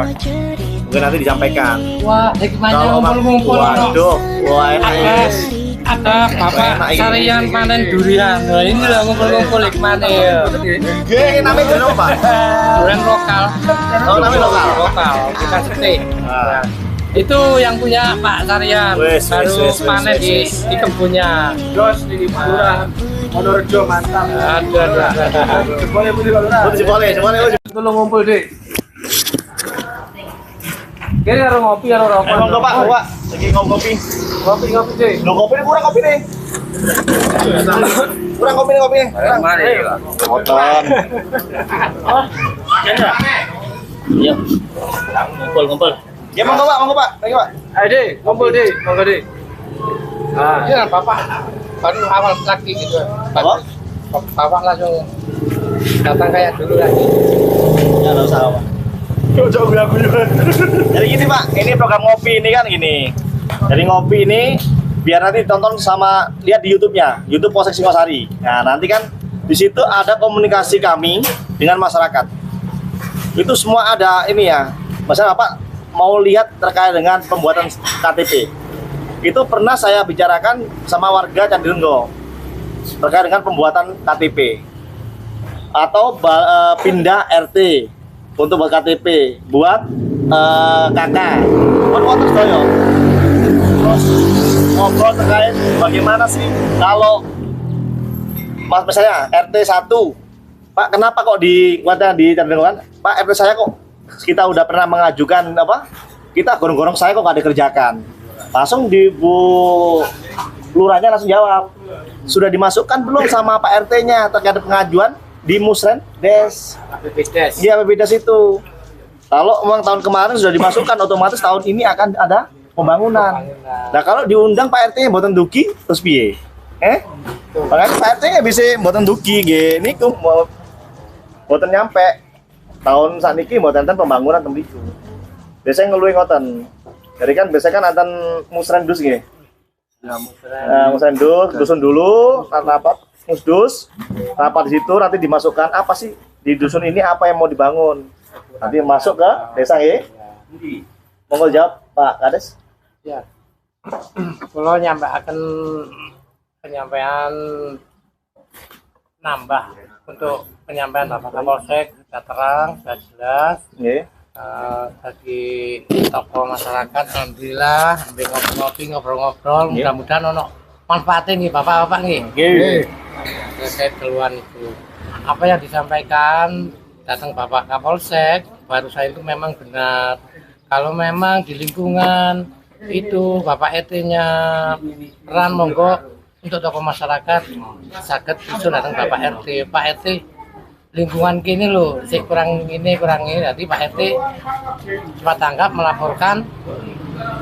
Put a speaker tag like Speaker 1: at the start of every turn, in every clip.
Speaker 1: mungkin nanti disampaikan.
Speaker 2: Wah, hikmahnya
Speaker 1: Kalau
Speaker 2: ngumpul-ngumpul.
Speaker 1: waduh, wah enak.
Speaker 2: Ada bapak
Speaker 1: Enak ini.
Speaker 2: sarian panen durian. Nah, ini lah ngumpul-ngumpul hikmahnya ya.
Speaker 1: Ini namanya durian apa?
Speaker 2: Durian lokal.
Speaker 1: Oh, namanya lokal.
Speaker 2: Lokal, bukan setik.
Speaker 1: Nah.
Speaker 2: Itu yang punya Pak Sarian. Baru panen di kebunnya.
Speaker 3: Jos di Madura, Monorejo mantap.
Speaker 2: Ada.
Speaker 3: Boleh putih Madura.
Speaker 1: Boleh.
Speaker 3: Itu lo ngumpul deh. Kayaknya harus ngopi harus rokok.
Speaker 1: Emang Pak, lagi ngopi.
Speaker 3: Ngopi deh.
Speaker 1: Lo kopi kurang kopi nih. Kurang kopi nih. Kurang. Motor. Iya. Ngumpul. Ya monggo Pak. Lagi Pak.
Speaker 3: Ayo deh, ngumpul deh, monggo deh.
Speaker 2: Nah, ini kan bapak baru awal lagi gitu. Bapak langsung datang kayak dulu lagi.
Speaker 1: Ya enggak usah Pak. Jauh aku juga. Jadi gini Pak, ini program ngopi ini kan gini. Jadi ngopi ini biar nanti tonton sama lihat di YouTube-nya, YouTube Polsek Singosari. Nah, nanti kan di situ ada komunikasi kami dengan masyarakat. Itu semua ada ini ya. Masalah Pak mau lihat terkait dengan pembuatan KTP. Itu pernah saya bicarakan sama warga Candirenggo terkait dengan pembuatan KTP atau pindah RT untuk buat KTP buat kakak buat water doyo. Terus ngobrol terkait bagaimana sih kalau misalnya RT 1 Pak, kenapa kok di Candirenggo kan Pak, RT saya kok kita udah pernah mengajukan apa, kita gorong-gorong saya kok nggak dikerjakan, langsung di Bu Lurahnya langsung jawab, sudah dimasukkan belum sama Pak RT-nya terkait pengajuan di Musren Des. Iya, BPDes itu. Kalau memang tahun kemarin sudah dimasukkan, otomatis tahun ini akan ada pembangunan. Nah, kalau diundang Pak RT-nya mboten dugi terus piye? Makanya Pak RT-nya bisa mboten dugi nggih niku mboten nyampe. Tahun sakniki mboten enten pembangunan teng mriku. Biasanya ngeluih ngoten. Jadi kan biasanya kan enten Musren Dus nggih. Nah, Musren Dus, dusun dulu, rapat Musdus, rapat di situ nanti dimasukkan apa sih di dusun ini apa yang mau dibangun. Nanti masuk ke desa nggih. Monggo jawab Pak Kades.
Speaker 2: Ya. Kalau akan penyampaian nambah untuk penyampaian Bapak Kapolsek sudah terang, sudah jelas.
Speaker 1: Nggih.
Speaker 2: Bagi tokoh masyarakat, alhamdulillah, sambil ngopi-ngopi, ngobrol-ngobrol, mudah-mudahan ono manfaatnya nih Bapak-Bapak nih. Terkait keluhan itu. Apa yang disampaikan datang Bapak Kapolsek, baru saya itu memang benar. Kalau memang di lingkungan itu Bapak RT-nya peran monggo untuk tokoh masyarakat sakit itu datang Bapak RT. Pak RT lingkungan kini loh, kurang ini, nanti Pak RT cepat tanggap melaporkan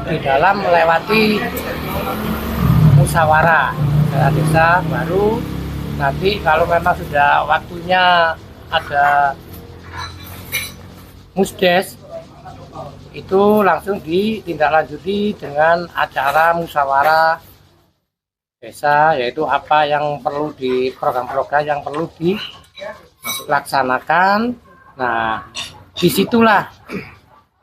Speaker 2: di dalam melewati musyawarah desa baru. Nanti kalau memang sudah waktunya ada musdes itu langsung ditindaklanjuti dengan acara musyawarah desa, yaitu apa yang perlu di program-program yang perlu dilaksanakan. Nah, disitulah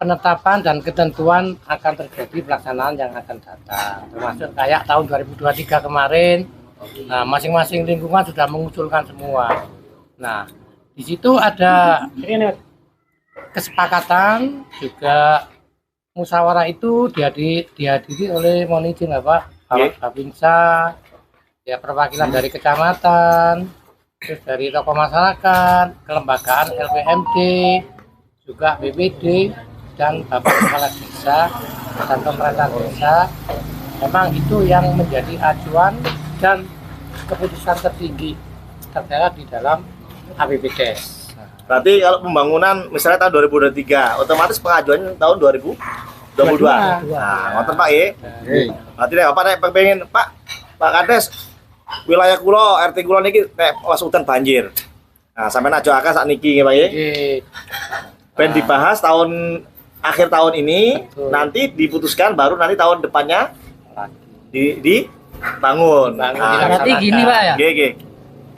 Speaker 2: penetapan dan ketentuan akan terjadi pelaksanaan yang akan datang, termasuk kayak tahun 2023 kemarin. Nah, masing-masing lingkungan sudah mengusulkan semua. Nah, di situ ada kesepakatan juga musyawarah itu dihadiri oleh mohon izin Bapak Babinsa, ya perwakilan dari kecamatan, terus dari tokoh masyarakat, kelembagaan LPMD, juga BPD dan Bapak Kepala Desa dan pemerintah desa. Memang itu yang menjadi acuan dan keputusan tertinggi terkait di dalam APBDes.
Speaker 1: Berarti kalau pembangunan misalnya tahun 2023, otomatis pengajuannya tahun 2022. Nah, ngoten Pak ya. Berarti nek Bapak nek pengen Pak Kades wilayah kula RT kula niki nek was udan banjir. Nah, sampeyan ajokaken sakniki nggih Pak ya. Ben dibahas tahun akhir tahun ini. Betul. Nanti diputuskan baru nanti tahun depannya dibangun.
Speaker 4: Berarti gini Pak ya.
Speaker 1: Nggih.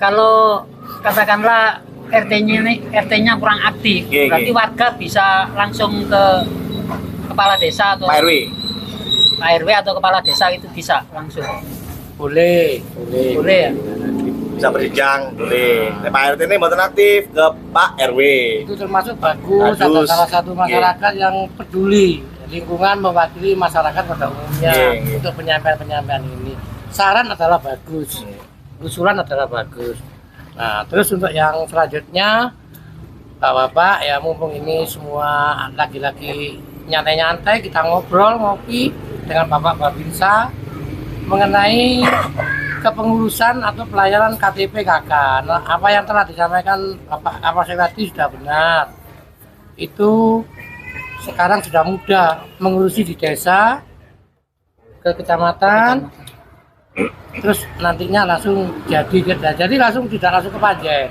Speaker 4: Kalau katakanlah RT-nya kurang aktif.
Speaker 1: Oke,
Speaker 4: Berarti
Speaker 1: oke.
Speaker 4: warga bisa langsung ke kepala desa atau
Speaker 1: Pak RW.
Speaker 4: Pak RW atau kepala desa itu bisa langsung.
Speaker 2: Boleh.
Speaker 4: Boleh ya?
Speaker 1: Bisa berjenjang, boleh. Pak RT ini mboten aktif ke Pak RW.
Speaker 2: Itu termasuk bagus, ada
Speaker 1: Bagus.
Speaker 2: salah satu masyarakat yang peduli lingkungan mewakili masyarakat pada umumnya
Speaker 1: Iya.
Speaker 2: untuk penyampaian ini. Saran adalah bagus, usulan adalah bagus. Nah, terus untuk yang selanjutnya, Bapak-bapak ya mumpung ini semua lagi-lagi nyantai-nyantai, kita ngobrol, ngopi dengan Bapak Babinsa mengenai kepengurusan atau pelayanan KTP KK. Nah, apa yang telah disampaikan Bapak Kapolsek tadi sudah benar. Itu sekarang sudah mudah mengurusi di desa, ke kecamatan, terus nantinya langsung jadi langsung tidak langsung ke Panjen.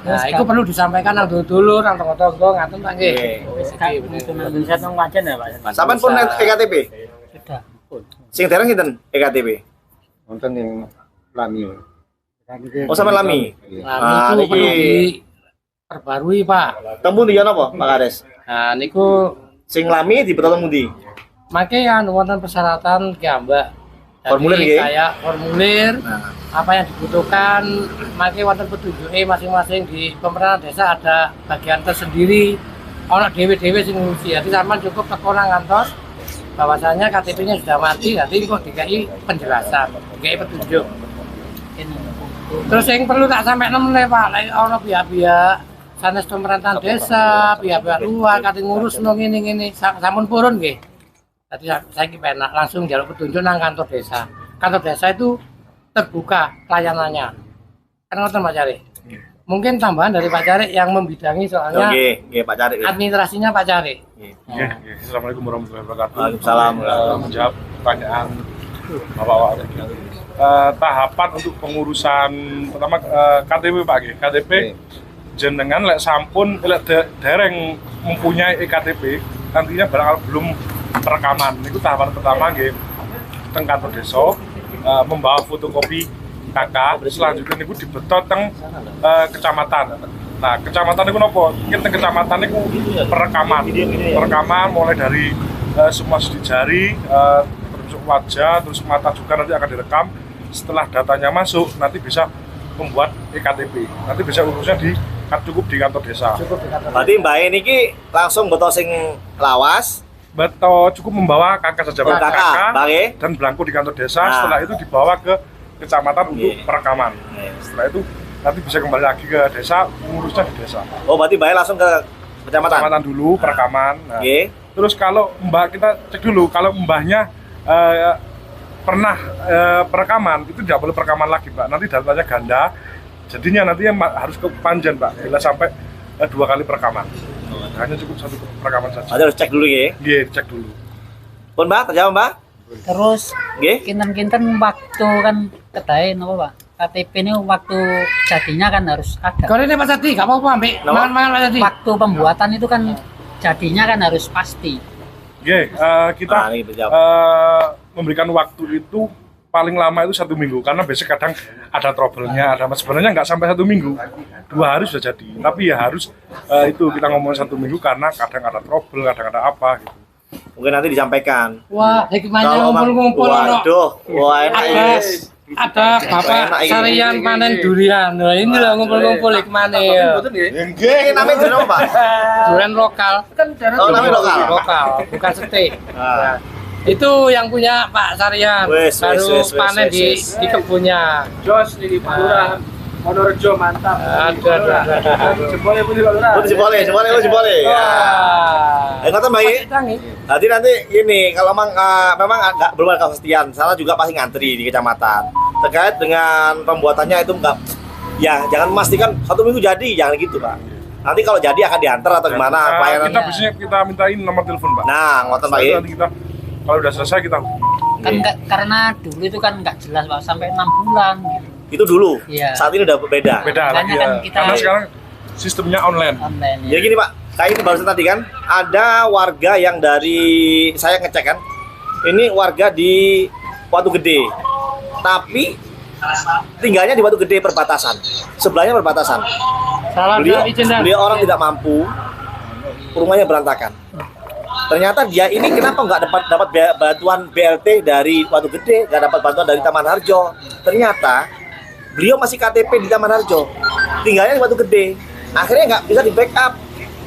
Speaker 2: Nah, itu perlu disampaikan nang dulur, nang tonggo-tonggo, ngaten Pak nggih.
Speaker 4: Bisa nang wajan ya Pak?
Speaker 1: Sampean pun EKTP.
Speaker 4: Sudah.
Speaker 1: Sing dereng sinten EKTP?
Speaker 5: Wonten yang lami.
Speaker 1: Oh, sampean lami.
Speaker 2: Nah, itu
Speaker 1: niki
Speaker 2: perlu diperbarui Pak.
Speaker 1: tembung dia napa, Pak Kades?
Speaker 2: Nah, niku
Speaker 1: Sing lami di betul mundi.
Speaker 2: make ya wonten persyaratan ki Mbak. Jadi,
Speaker 1: Formulir nggih?
Speaker 2: kayak formulir
Speaker 1: Nah,
Speaker 2: apa yang dibutuhkan, make wonten petunjuke masing-masing di pemerintahan desa ada bagian tersendiri. Ono dhewe-dhewe sing ngurusi. Jadi sampean cukup teko nang kantor bahwasanya KTP-nya sudah mati, nanti kok dikai penjelasan, dikai petunjuk. Terus yang perlu tak sampai nemene Pak, lek ono pihak-pihak sanes pemerintahan desa, pihak-pihak luar kate ngurus no ngene-ngene, sampun purun nggih. Tadi saya penak langsung jaluk petunjuk nang kantor desa. Kantor desa itu terbuka pelayanannya. Kan ngoten Pak Cari. Mungkin tambahan dari Pak Cari yang membidangi soalnya
Speaker 1: nggih, Pak Cari.
Speaker 2: administrasinya Pak Cari.
Speaker 6: Assalamualaikum warahmatullahi wabarakatuh.
Speaker 1: Waalaikumsalam.
Speaker 6: Menjawab pertanyaan Bapak-bapak tadi. Tahapan untuk pengurusan pertama KTP Pak G. KTP jenengan lek sampun lek dereng mempunyai EKTP nantinya barangkali belum perekaman. Itu tahapan pertama nggih teng kantor desa membawa fotokopi KK, selanjutnya niku dibetot teng kecamatan. Nah, kecamatan itu nopo? Mungkin teng kecamatan itu perekaman mulai dari semua sidik jari, termasuk wajah, terus mata juga nanti akan direkam. Setelah datanya masuk, nanti bisa membuat EKTP. Nanti bisa urusnya cukup di kantor desa.
Speaker 1: Berarti Mbak niki langsung beto sing lawas,
Speaker 6: Betul, cukup membawa KK saja,
Speaker 1: Oh,
Speaker 6: Pak.
Speaker 1: KK, Mbak G.
Speaker 6: Dan belangko di kantor desa.
Speaker 1: Nah.
Speaker 6: Setelah itu dibawa ke kecamatan untuk
Speaker 1: Iya.
Speaker 6: perekaman. Setelah itu nanti bisa kembali lagi ke desa, mengurusnya di desa.
Speaker 1: Oh, berarti Mbak langsung ke kecamatan.
Speaker 6: Kecamatan dulu, perekaman. Nah,
Speaker 1: Nggih.
Speaker 6: terus kalau mbak kita cek dulu, kalau mbahnya pernah perekaman, itu tidak boleh perekaman lagi, Pak. Nanti datanya ganda, jadinya nanti harus ke Panjen, Pak. Bila sampai 2 kali perekaman. Hanya cukup 1 perekaman saja.
Speaker 1: Berarti harus cek dulu nggih.
Speaker 6: Iya, cek dulu.
Speaker 1: Pun Mbak, terjawab Mbak?
Speaker 4: Terus
Speaker 1: Nggih.
Speaker 4: kinten-kinten waktu kan kedae napa Pak? KTP ini waktu jadinya kan harus ada.
Speaker 2: Kalau ini Pak Sati, gak apa-apa ambek
Speaker 1: Kenapa?
Speaker 2: mangan-mangan Pak Sati.
Speaker 4: Waktu pembuatan itu kan jadinya kan harus pasti.
Speaker 6: Oke, kita
Speaker 1: Nah, ini terjawab.
Speaker 6: memberikan waktu itu paling lama itu 1 minggu karena biasanya kadang ada trouble-nya, ada sebenarnya nggak sampai 1 minggu, 2 hari sudah jadi. Tapi ya harus itu kita ngomong 1 minggu karena kadang ada trouble, kadang ada apa gitu.
Speaker 1: Mungkin nanti disampaikan.
Speaker 2: Wah, hikmahnya
Speaker 1: Kalau
Speaker 2: ngumpul-ngumpul ono.
Speaker 1: waduh, wah enak
Speaker 2: Ada
Speaker 1: ini.
Speaker 2: ada Bapak
Speaker 1: Enak ini.
Speaker 2: Sarian panen durian. Nah, ini loh ngumpul-ngumpul hikmahnya. Ya.
Speaker 1: Nggih, namanya jeneng apa, Pak?
Speaker 2: Durian lokal.
Speaker 1: Oh, namanya lokal.
Speaker 2: Lokal, bukan steak.
Speaker 1: Ah.
Speaker 2: Nah, itu yang punya Pak Sarian.
Speaker 1: Wes,
Speaker 2: Baru
Speaker 1: wes, wes,
Speaker 2: panen
Speaker 1: wes,
Speaker 2: di
Speaker 1: wes.
Speaker 2: di kebunnya.
Speaker 3: Jos di Kelurahan Monorejo mantap.
Speaker 2: Ada.
Speaker 3: Jempolnya pun di Kelurahan.
Speaker 1: Oh, boleh. Ya.
Speaker 2: Wah.
Speaker 1: Ngoten Mbak.
Speaker 2: Masih tangi.
Speaker 1: Nanti ini kalau memang agak belum ada kepastian, sana juga pasti ngantri di kecamatan. Terkait dengan pembuatannya itu enggak, ya jangan memastikan 1 minggu jadi, jangan gitu Pak. Nanti kalau jadi akan diantar atau gimana
Speaker 6: Kita
Speaker 1: pelayanan.
Speaker 6: biasanya kita mintain nomor telepon, Pak.
Speaker 1: Nah, ngoten Pak.
Speaker 6: Setelah itu nanti kita kalau udah selesai kita
Speaker 4: Kan karena dulu itu kan nggak jelas Pak sampai 6 bulan gitu.
Speaker 1: Itu dulu.
Speaker 4: Iya.
Speaker 1: Saat ini udah beda.
Speaker 6: beda
Speaker 4: Makanya
Speaker 6: lagi
Speaker 4: kan
Speaker 6: ya.
Speaker 4: kita-
Speaker 6: Karena sekarang sistemnya online.
Speaker 4: Online ya.
Speaker 1: Jadi gini Pak, kayak ini barusan tadi kan ada warga yang dari saya ngecek kan, ini warga di Watu Gede, tapi tinggalnya di Batu Gede perbatasan, sebelahnya perbatasan. Beliau orang tidak mampu, rumahnya berantakan. Ternyata dia ini kenapa nggak dapat bantuan BLT dari Batu Gede, nggak dapat bantuan dari Taman Harjo. Ternyata beliau masih KTP di Taman Harjo, tinggalnya di Batu Gede. Akhirnya nggak bisa di backup.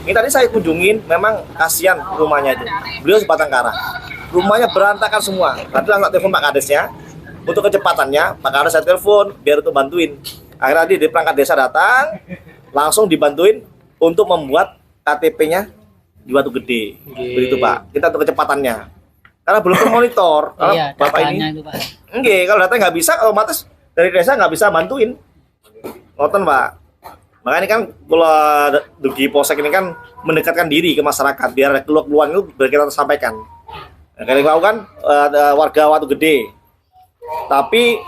Speaker 1: Ini tadi saya kunjungin, memang kasihan rumahnya itu. Beliau sebatang kara, rumahnya berantakan semua. Nanti langsung telepon Pak Kadesnya, untuk kecepatannya Pak Kades saya telepon biar untuk bantuin. Akhirnya di perangkat desa datang, langsung dibantuin untuk membuat KTP-nya di Batu Gede. Begitu Pak, kita untuk kecepatannya. Karena belum termonitor. Kalau
Speaker 4: Iya,
Speaker 1: Bapak
Speaker 4: datanya
Speaker 1: ini,
Speaker 4: itu, Pak.
Speaker 1: enggak, kalau datanya nggak bisa, otomatis dari desa nggak bisa bantuin. Ngoten Pak. Makanya kan kalau Dugi Polsek ini kan mendekatkan diri ke masyarakat biar keluhan itu kita sampaikan. Nah, kalian tahu kan warga Batu Gede, tapi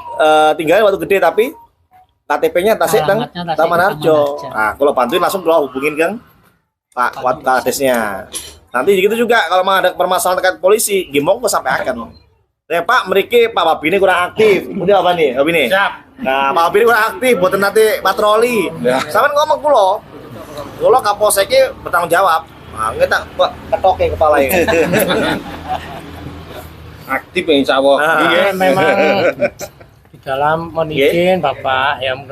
Speaker 1: tinggalnya Batu Gede tapi KTP-nya Tasik dan
Speaker 4: Alamatnya Tasik,
Speaker 1: Taman Harjo.
Speaker 4: Taman Harjo.
Speaker 1: Nah, kalau bantuin langsung kalau hubungin kan Pak Kadesnya. Nanti gitu juga kalau mau ada permasalahan terkait polisi, gimong kok sampai akan. Ya Pak, mereka Pak Babi ini kurang aktif. Udah apa nih, Babi ini? Siap. Nah, Pak Babi ini kurang aktif, buat nanti patroli. Sama ngomong kulo Kapolseknya bertanggung jawab. Nah, kita ketoke kepala ini.
Speaker 5: Aktif insya Allah.
Speaker 2: Iya, memang di dalam menizin Bapak yang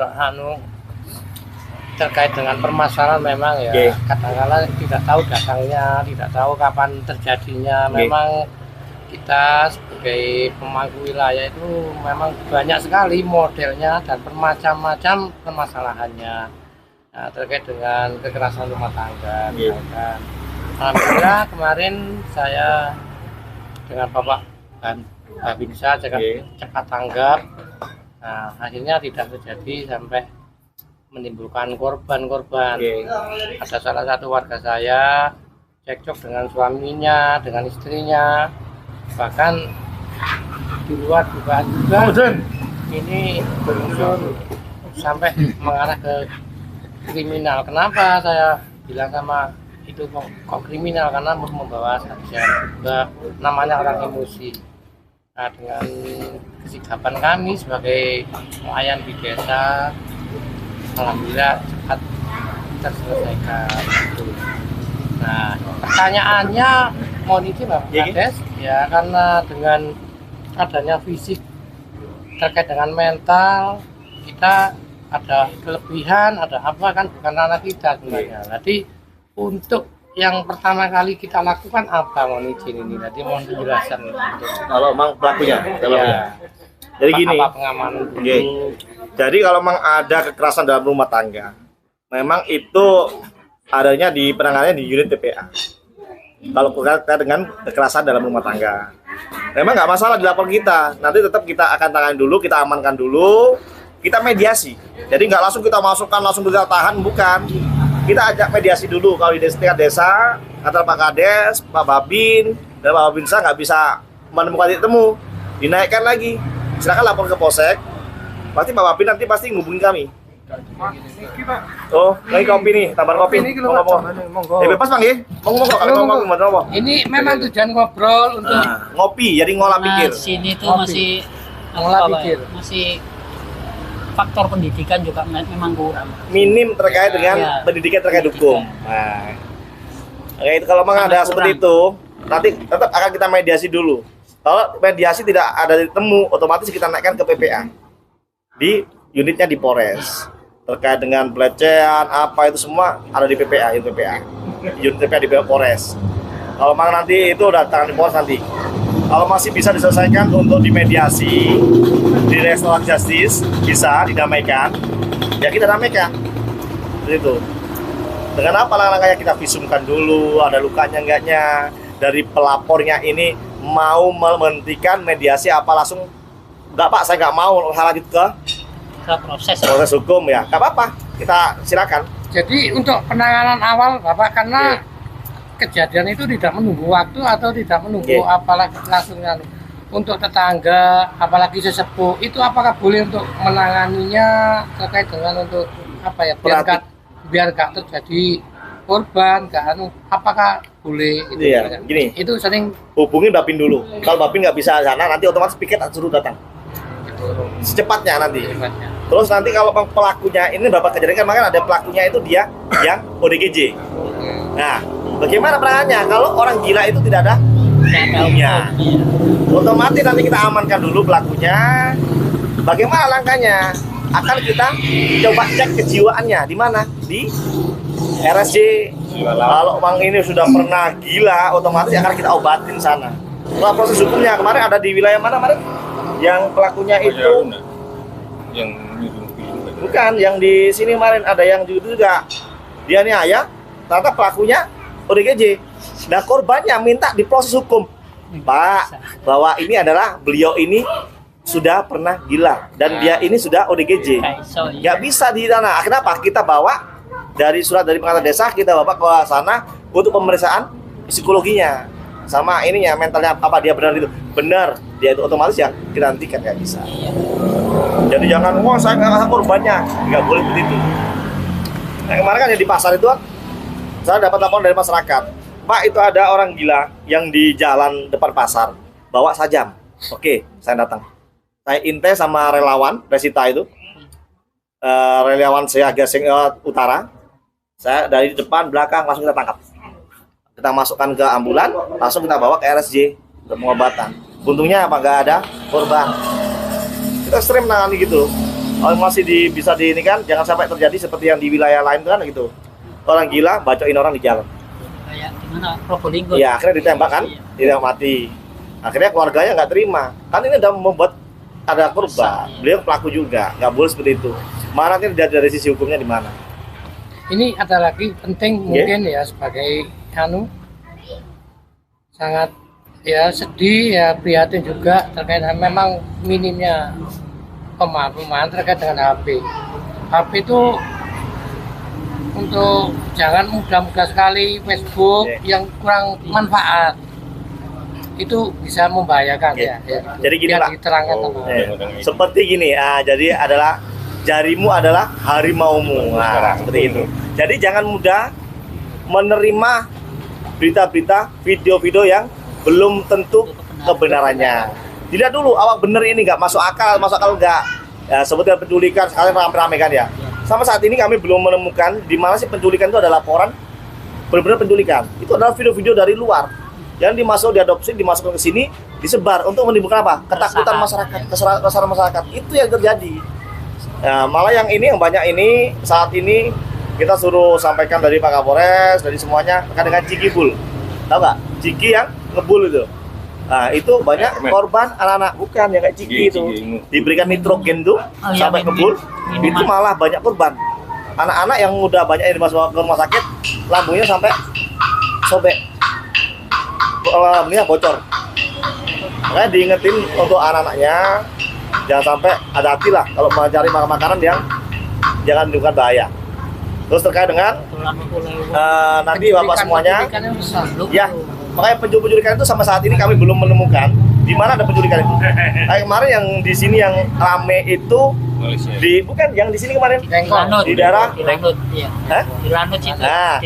Speaker 2: terkait dengan permasalahan memang ya kadang-kadang tidak tahu datangnya, tidak tahu kapan terjadinya. Memang kita sebagai pemangku wilayah itu memang banyak sekali modelnya dan bermacam-macam permasalahannya. Nah, terkait dengan kekerasan rumah tangga. Misalkan. Alhamdulillah kemarin saya dengan Bapak Babinsa cepat tanggap. Nah, akhirnya tidak terjadi sampai menimbulkan korban-korban. Ada salah satu warga saya cekcok dengan suaminya, dengan istrinya, bahkan di luar dugaan juga ini berunsur sampai mengarah ke kriminal. Kenapa saya bilang sama itu kok kriminal? Karena membawa sajian juga namanya orang emosi. Nah, dengan kesigapan kami sebagai pelayan di desa, alhamdulillah cepat terselesaikan. Nah, pertanyaannya mohon izin Pak Kades, ya karena dengan adanya fisik terkait dengan mental kita ada kelebihan, ada apa kan bukan anak kita sebenarnya. Jadi untuk yang pertama kali kita lakukan apa mohon izin ini? Tadi mohon penjelasan untuk
Speaker 1: Kalau memang pelakunya, jadi gini.
Speaker 2: apa pengamanan dulu.
Speaker 1: Jadi kalau memang ada kekerasan dalam rumah tangga, memang itu adanya di penanganannya di unit TPA. Kalau terkait dengan kekerasan dalam rumah tangga, memang nggak masalah dilapor kita. Nanti tetap kita akan tangani dulu, kita amankan dulu, kita mediasi. Jadi nggak langsung kita masukkan langsung kita tahan, bukan. Kita ajak mediasi dulu. Kalau di tingkat desa, antara Pak Kades, Pak Babin, dan Pak Babinsa nggak bisa menemukan titik temu, dinaikkan lagi. Silakan lapor ke Polsek. Pasti Pak Babin nanti pasti ngubungin kami. Oh, lagi kopi nih, tambahan kopi. Monggo. Bebas Bang ya. Monggo.
Speaker 2: Ini memang tujuan ngobrol untuk
Speaker 1: Ngopi, jadi ngolah pikir.
Speaker 4: Sini tuh masih
Speaker 2: ngolah
Speaker 4: apa,
Speaker 2: pikir.
Speaker 4: masih faktor pendidikan juga memang kurang.
Speaker 1: Minim terkait dengan pendidikan terkait hukum. Nah, itu kalau memang ada seperti itu, nanti tetap akan kita mediasi dulu. Kalau mediasi tidak ada temu, otomatis kita naikkan ke PPA di unitnya di Polres. Terkait dengan pelecehan apa itu semua ada di PPA, unit PPA di Polres. Kalau memang nanti itu udah tangan di Polres nanti. Kalau masih bisa diselesaikan untuk dimediasi di restoran justice, bisa didamaikan, ya kita damaikan. Itu. Dengan apa langkah-langkahnya kita visumkan dulu, ada lukanya enggaknya, dari pelapornya ini mau menghentikan mediasi apa langsung enggak Pak, saya nggak mau lanjut ke proses hukum ya, nggak apa-apa, kita silakan.
Speaker 2: Jadi untuk penanganan awal Bapak karena kejadian itu tidak menunggu waktu atau tidak menunggu apalagi langsung untuk tetangga apalagi sesepuh itu apakah boleh untuk menanganinya terkait dengan untuk apa ya biar gak terjadi korban apakah boleh itu
Speaker 1: gini
Speaker 2: itu sering
Speaker 1: hubungin Babin dulu. Kalau Babin nggak bisa sana nanti otomatis piket suruh datang. secepatnya nanti.
Speaker 2: Secepatnya.
Speaker 1: Terus nanti kalau pelakunya ini Bapak kejadian kan makanya ada pelakunya itu dia yang ODGJ. Nah, bagaimana penanganannya kalau orang gila itu tidak ada hukumnya? Otomatis nanti kita amankan dulu pelakunya. Bagaimana langkahnya? Akan kita coba cek kejiwaannya di mana? Di RSJ. Kalau Bang ini sudah pernah gila, otomatis akan kita obatin sana. Kalau proses hukumnya kemarin ada di wilayah mana kemarin? Yang pelakunya itu
Speaker 5: yang
Speaker 1: bukan, yang di sini kemarin ada yang juga dia nih ayah, ternyata pelakunya ODGJ. Nah korbannya minta diproses hukum, Pak, bahwa ini adalah beliau ini sudah pernah gila dan dia ini sudah ODGJ. Nggak bisa di sana. Kenapa? Kita bawa dari surat dari pengantar desa, kita bawa ke sana untuk pemeriksaan psikologinya sama ininya, mentalnya apa dia benar itu benar, dia itu otomatis ya kita hentikan, nggak bisa. Jadi jangan wah saya nggak ngasih korbannya, nggak boleh begitu. Nah, kemarin kan yang di pasar itu saya dapat laporan dari masyarakat, Pak itu ada orang gila yang di jalan depan pasar bawa sajam. Oke, saya datang, saya intai sama relawan Resita itu, relawan Siaga Utara. Saya dari depan belakang langsung kita tangkap, kita masukkan ke ambulan, langsung kita bawa ke RSJ untuk pengobatan. Untungnya apa nggak ada korban. Kita ekstrim nangani gitu. Kalau masih bisa di ini kan, jangan sampai terjadi seperti yang di wilayah lain kan gitu. Orang gila bacoin orang di jalan.
Speaker 4: Kayak gimana? Probolinggo.
Speaker 1: Iya, akhirnya ditembak kan, tidak mati. Akhirnya keluarganya nggak terima. Kan ini udah membuat ada korban. Beliau pelaku juga, nggak boleh seperti itu. Mana nanti dari sisi hukumnya di mana?
Speaker 2: Ini ada lagi penting mungkin ya sebagai sangat ya sedih ya prihatin juga terkait memang minimnya pemahaman terkait dengan HP. HP itu untuk jangan mudah-mudah sekali Facebook yang kurang manfaat itu bisa membahayakan ya.
Speaker 1: Jadi gini Pak,
Speaker 2: diterangkan
Speaker 1: seperti gini, jadi adalah jarimu adalah harimaumu, nah, seperti itu. Jadi jangan mudah menerima berita-berita, video-video yang belum tentu kebenarannya. Dilihat dulu, awak bener ini nggak masuk akal nggak. Ya, seperti penculikan sekalian rame-rame kan ya. Sampai saat ini kami belum menemukan di mana sih penculikan itu ada laporan benar-benar penculikan. Itu adalah video-video dari luar yang diadopsi, dimasukkan ke sini, disebar untuk menimbulkan apa? Ketakutan masyarakat, keresahan masyarakat. Itu yang terjadi. Nah, malah yang ini yang banyak ini saat ini kita suruh sampaikan dari Pak Kapolres, dari semuanya terkait dengan Ciki Bul. Tahu nggak? Ciki yang ngebul itu. Nah, itu banyak korban anak-anak, bukan yang kayak Ciki itu. Diberikan nitrogen tuh sampai ngebul, itu malah banyak korban. Anak-anak yang udah banyak yang dimasukkan ke rumah sakit, lambungnya sampai sobek. Lambungnya bocor. Makanya diingetin untuk anak-anaknya jangan sampai hati-hati lah kalau mencari makanan yang jangan menimbulkan bahaya. Terus terkait dengan nanti Bapak semuanya, ya makanya penculikan itu sampai saat ini kami belum menemukan di mana ada penculikan itu. Kemarin yang di sini yang rame itu bukan yang di sini kemarin di daerah
Speaker 4: Lanut, iya. Di Lanut itu.
Speaker 1: Nah,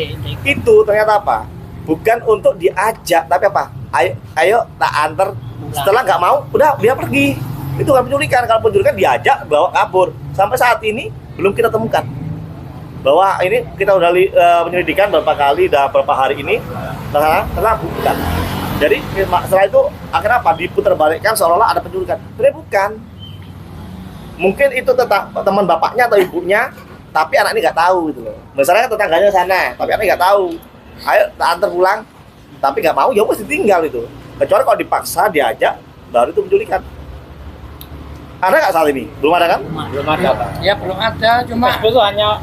Speaker 1: itu ternyata apa? Bukan untuk diajak, tapi apa? Ayo tak antar. Setelah nggak mau, udah dia pergi. Itu kan penculikan. Kalau penculikan diajak bawa kabur. Sampai saat ini belum kita temukan bahwa ini kita udah penyelidikan beberapa kali, udah beberapa hari ini ternyata bukan. Jadi setelah itu akhirnya apa? Diputarbalikkan seolah-olah ada penculikan. Sebenarnya bukan. Mungkin itu teman bapaknya atau ibunya, tapi anak ini nggak tahu gitu loh. Misalnya tetangganya sana, tapi anak nggak tahu. Ayo antar pulang, tapi nggak mau, ya mesti tinggal itu. Kecuali kalau dipaksa diajak, baru itu penculikan. Ada nggak saat ini? Belum ada kan?
Speaker 4: Belum ada, Pak.
Speaker 2: Ya belum ada, cuma
Speaker 3: itu hanya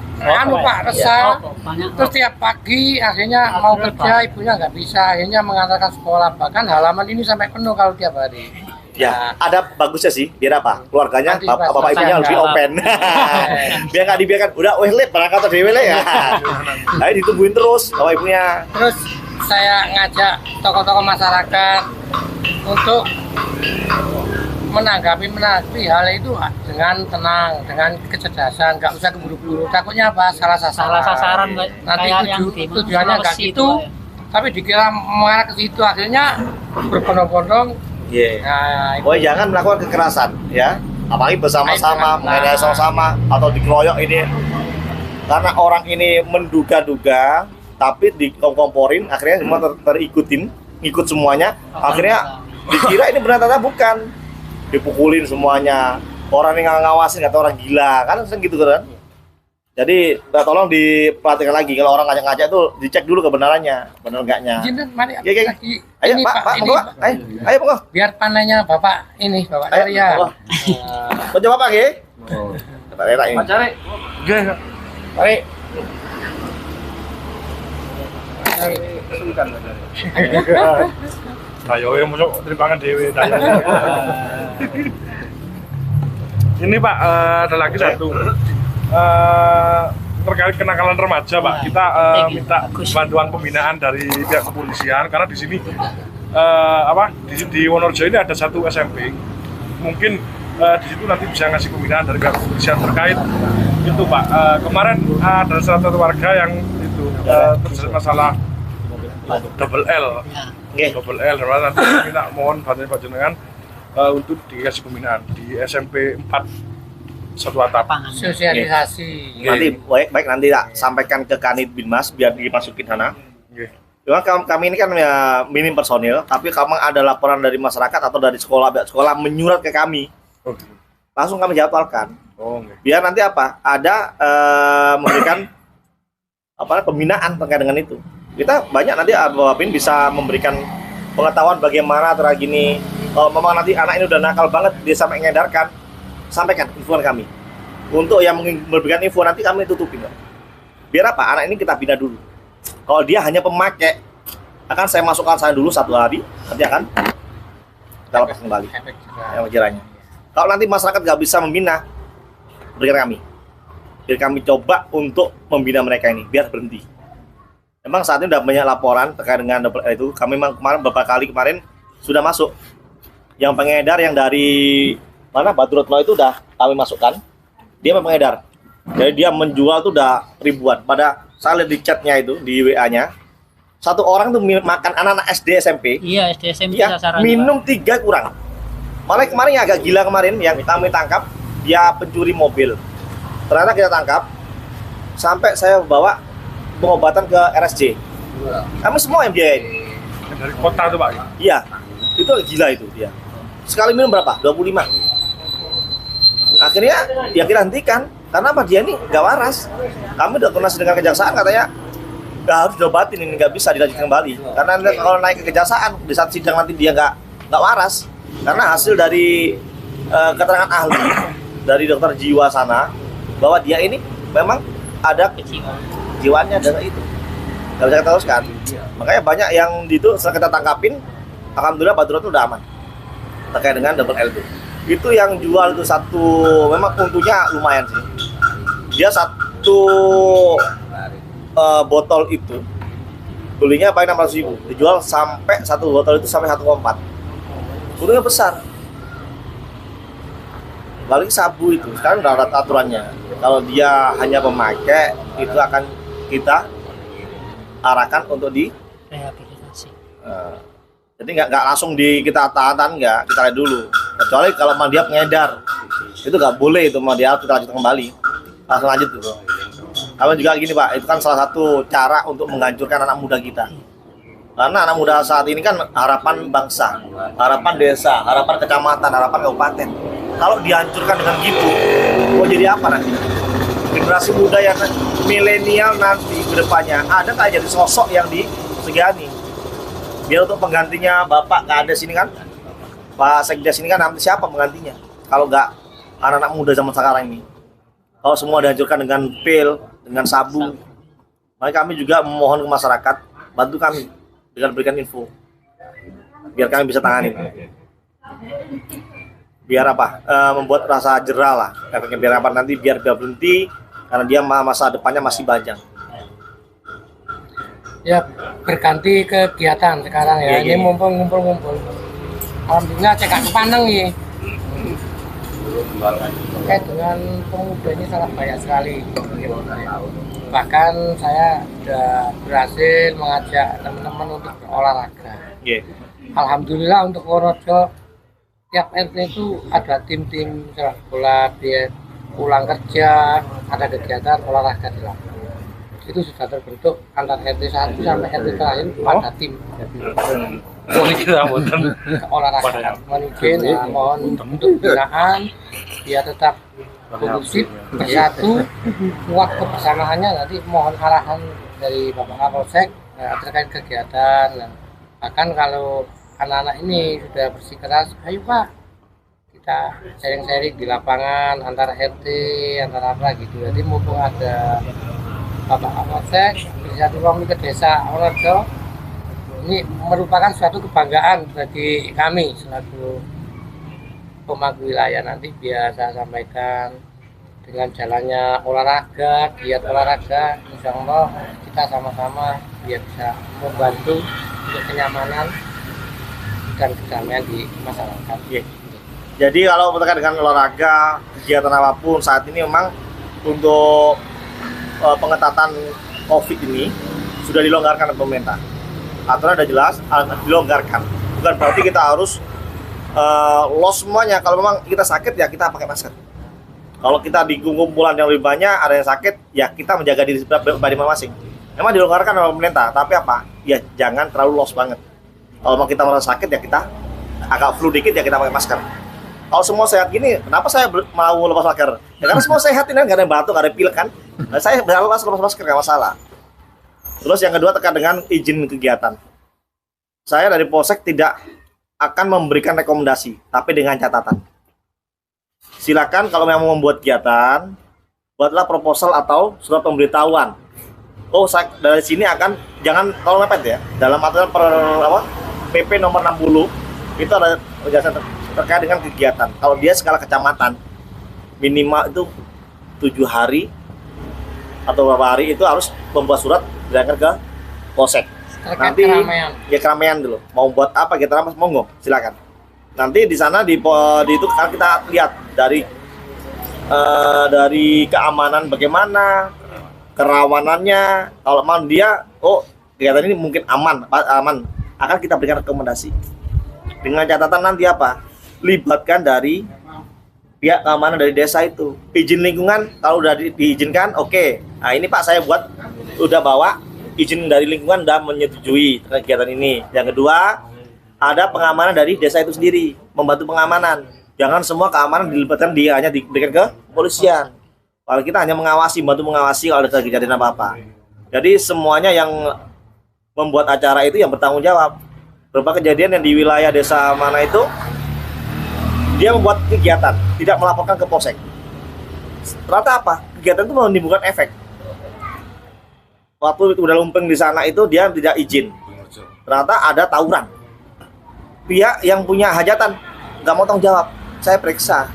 Speaker 2: Pak resah.
Speaker 4: Banyak.
Speaker 2: Terus tiap pagi akhirnya mau kerja ibunya nggak bisa, akhirnya mengantarkan sekolah. Bahkan halaman ini sampai penuh kalau tiap hari.
Speaker 1: Ya, ada bagusnya sih. Biar apa? Keluarganya,
Speaker 2: Nanti
Speaker 1: bapak ibunya
Speaker 2: pas
Speaker 1: lebih open. Biar nggak dibiarkan. Udah, lip, berangkat dewe ya. Tapi ditungguin terus bapak ibunya.
Speaker 2: Terus saya ngajak tokoh-tokoh masyarakat untuk menanggapi hal itu dengan tenang, dengan kecerdasan, nggak usah keburu-buru. Takutnya apa? Salah sasaran. Nanti tujuannya nggak gitu, tapi dikira mengarah ke situ, akhirnya berbondong-bondong.
Speaker 1: Yeah.
Speaker 2: Nah,
Speaker 1: Oh, jangan melakukan kekerasan, ya. apalagi bersama-sama, menganiaya sama-sama atau dikeroyok ini, karena orang ini menduga-duga, tapi dikomporin, akhirnya semua terikutin, ngikut semuanya, akhirnya dikira ini benar ternyata bukan, dipukulin semuanya, orang yang ngawasin kata orang gila, kan gitu kan. Jadi tolong diperhatikan lagi kalau orang ngajak-ngajak itu dicek dulu kebenarannya, benar enggaknya.
Speaker 2: Mari
Speaker 1: Ayo Pak, monggo. Ayo monggo.
Speaker 2: Biar panennya Bapak ini, Bapak
Speaker 1: Ayo,
Speaker 2: Arya.
Speaker 1: monggo. Coba Pak nggih. Pak Rera ini.
Speaker 3: Cari.
Speaker 2: Nggih. Mari.
Speaker 3: Sungkan.
Speaker 6: Ayo yang masuk teribangan dewe. Ini Pak, ada lagi satu. Terkait kenakalan remaja Pak, kita minta bantuan pembinaan dari pihak kepolisian karena di sini di Wonorejo ini ada satu SMP, mungkin di situ nanti bisa ngasih pembinaan dari pihak kepolisian terkait itu Pak. Kemarin ada salah satu warga yang itu terjadi masalah double L, nanti minta mohon bantuan Pak Jenengan untuk dikasih pembinaan di SMP 4 satu atap.
Speaker 2: Sosialisasi.
Speaker 1: Nanti baik nanti tak sampaikan ke Kanit Binmas biar dimasukin sana. Memang kami ini kan ya minim personil, tapi kalau ada laporan dari masyarakat atau dari sekolah menyurat ke kami, langsung kami jadwalkan. Biar nanti ada memberikan pembinaan terkait dengan itu. Kita banyak nanti Babin bisa memberikan pengetahuan bagaimana terkait gini. Kalau memang nanti anak ini udah nakal banget dia sampai mengedarkan, sampaikan info kami. Untuk yang memberikan info nanti kami tutupin. Biar anak ini kita bina dulu. Kalau dia hanya pemakai, akan saya masukkan saya dulu 1 hari, nanti akan kita lepas kembali yang wajarnya. Kalau nanti masyarakat nggak bisa membina, berikan kami. Biar kami coba untuk membina mereka ini, biar berhenti. Memang saat ini udah banyak laporan terkait dengan double L itu. Kami memang beberapa kali kemarin sudah masuk. Yang pengedar yang dari mana Batu Retno itu udah kami masukkan, dia pengedar. Jadi dia menjual tuh udah ribuan. Pada saya lihat di chatnya itu, di WA-nya, satu orang tuh makan anak-anak SD SMP.
Speaker 4: Iya, SD SMP
Speaker 1: Ya, minum 3 kurang. Malah kemarin yang agak gila kemarin yang kami tangkap, dia pencuri mobil. Ternyata kita tangkap, sampai saya bawa pengobatan ke RSJ. Kami semua yang biayain.
Speaker 6: Dari kota tuh Pak.
Speaker 1: Iya, itu gila itu dia. Sekali minum berapa? 25. Akhirnya ya kita hentikan karena dia ini nggak waras. Kami udah koordinasi dengan kejaksaan, katanya nggak harus diobatin, ini nggak bisa dilanjutkan kembali karena kalau naik ke kejaksaan di saat sidang nanti dia nggak waras karena hasil dari keterangan ahli dari dokter jiwa sana bahwa dia ini memang ada jiwanya dan itu nggak bisa kita teruskan. Makanya banyak yang itu setelah kita tangkapin, alhamdulillah Badrut itu udah aman terkait dengan double L itu yang jual itu satu, memang untungnya lumayan sih. Dia satu botol itu belinya paling 600.000, dijual sampai satu botol itu sampai 1,4. Untungnya besar. Balik sabu itu sekarang udah ada aturannya. Kalau dia hanya pemakai itu akan kita arahkan untuk di
Speaker 4: rehabilitasi.
Speaker 1: Jadi nggak langsung kita tahan, nggak, kita lihat dulu. Kecuali kalau dia pengedar, itu nggak boleh itu dia kita lanjut kembali, langsung lanjut gitu. Kalau juga gini Pak, itu kan salah satu cara untuk menghancurkan anak muda kita. Karena anak muda saat ini kan harapan bangsa, harapan desa, harapan kecamatan, harapan kabupaten. Kalau dihancurkan dengan gitu, mau jadi apa nanti? Generasi muda yang milenial nanti ke depannya ada nggak jadi sosok yang disegani? Biar untuk penggantinya Bapak nggak ada sini kan, Pak Sekdes ini kan nanti siapa penggantinya? Kalau nggak anak-anak muda zaman sekarang ini, kalau semua dihancurkan dengan pil, dengan sabu, maka kami juga memohon ke masyarakat bantu kami dengan berikan info, biar kami bisa tangani. Biar membuat rasa jerah lah, biar nanti biar berhenti karena dia masa depannya masih panjang.
Speaker 2: Ya berganti kegiatan sekarang ya. Ini mumpung ngumpul-ngumpul. Alhamdulillah cek kepandang nih. Terkait dengan pemuda ini sangat banyak sekali. Bahkan saya sudah berhasil mengajak teman-teman untuk berolahraga. Alhamdulillah untuk Wonorejo tiap RT itu ada tim-tim sepak bola, dia pulang kerja, ada kegiatan olahraga di lapangan. Itu sudah terbentuk antar RT 1 sampai RT terakhir ada tim. Olahraga mungkin mohon untuk binaan biar tetap kondusif bersatu kuat kebersamaannya. Nanti mohon arahan dari Bapak Kapolsek terkait kegiatan. Nah, bahkan kalau anak-anak ini sudah bersikeras, ayo Pak kita sharing-sharing di lapangan antara RT antara apa gitu. Jadi mumpung ada Bapak Kapolsek bisa tolong ke desa Wonorejo, ini merupakan suatu kebanggaan bagi kami selaku pemangku wilayah. Nanti biar saya sampaikan dengan jalannya olahraga, giat olahraga, insya Allah kita sama-sama biar bisa membantu untuk kenyamanan dan kedamaian di masyarakat.
Speaker 1: Jadi kalau berkaitan dengan olahraga, kegiatan apapun saat ini memang untuk pengetatan COVID ini sudah dilonggarkan oleh pemerintah. Aturan ada jelas, dilonggarkan. Bukan berarti kita harus los semuanya. Kalau memang kita sakit ya kita pakai masker. Kalau kita di kumpulan yang lebih banyak ada yang sakit ya kita menjaga diri pribadi masing-masing. Memang dilonggarkan oleh pemerintah, tapi apa? Ya jangan terlalu los banget. Kalau mau kita merasa sakit ya kita agak flu dikit ya kita pakai masker. Kalau semua sehat gini, kenapa saya mau lepas masker? Ya karena semua sehat ini kan, nggak ada batuk, nggak ada pilek kan. Nah, saya lepas masker nggak masalah. Terus yang kedua terkait dengan izin kegiatan. Saya dari Polsek tidak akan memberikan rekomendasi, tapi dengan catatan. Silakan kalau memang membuat kegiatan, buatlah proposal atau surat pemberitahuan. Oh, saya dari sini akan jangan terlalu mepet ya. Dalam aturan PP nomor 60 itu ada penjelasan terkait dengan kegiatan. Kalau dia skala kecamatan minimal itu 7 hari atau beberapa hari itu harus membuat surat diantar ke Polsek. Nanti keramaian. Ya keramaian dulu. Mau buat apa kita ramas monggo, silakan. Nanti di sana di itu kan kita lihat dari keamanan bagaimana, kerawanannya. Kalau memang dia kegiatan ini mungkin aman akan kita berikan rekomendasi. Dengan catatan nanti apa? Libatkan dari pihak keamanan dari desa itu. Izin lingkungan kalau udah diizinkan, oke. Nah ini Pak saya udah bawa izin dari lingkungan udah menyetujui kegiatan ini. Yang kedua ada pengamanan dari desa itu sendiri, membantu pengamanan. Jangan semua keamanan dilibatkan hanya diberikan ke polisian. Kalau kita hanya bantu mengawasi kalau ada kejadian apa-apa. Jadi semuanya yang membuat acara itu yang bertanggung jawab. Beberapa kejadian yang di wilayah desa mana itu dia membuat kegiatan, tidak melaporkan ke Polsek. Ternyata apa? Kegiatan itu menimbulkan efek. Waktu udah lumpeng di sana itu dia tidak izin. Ternyata ada tawuran. Pihak yang punya hajatan nggak mau tanggung jawab. Saya periksa.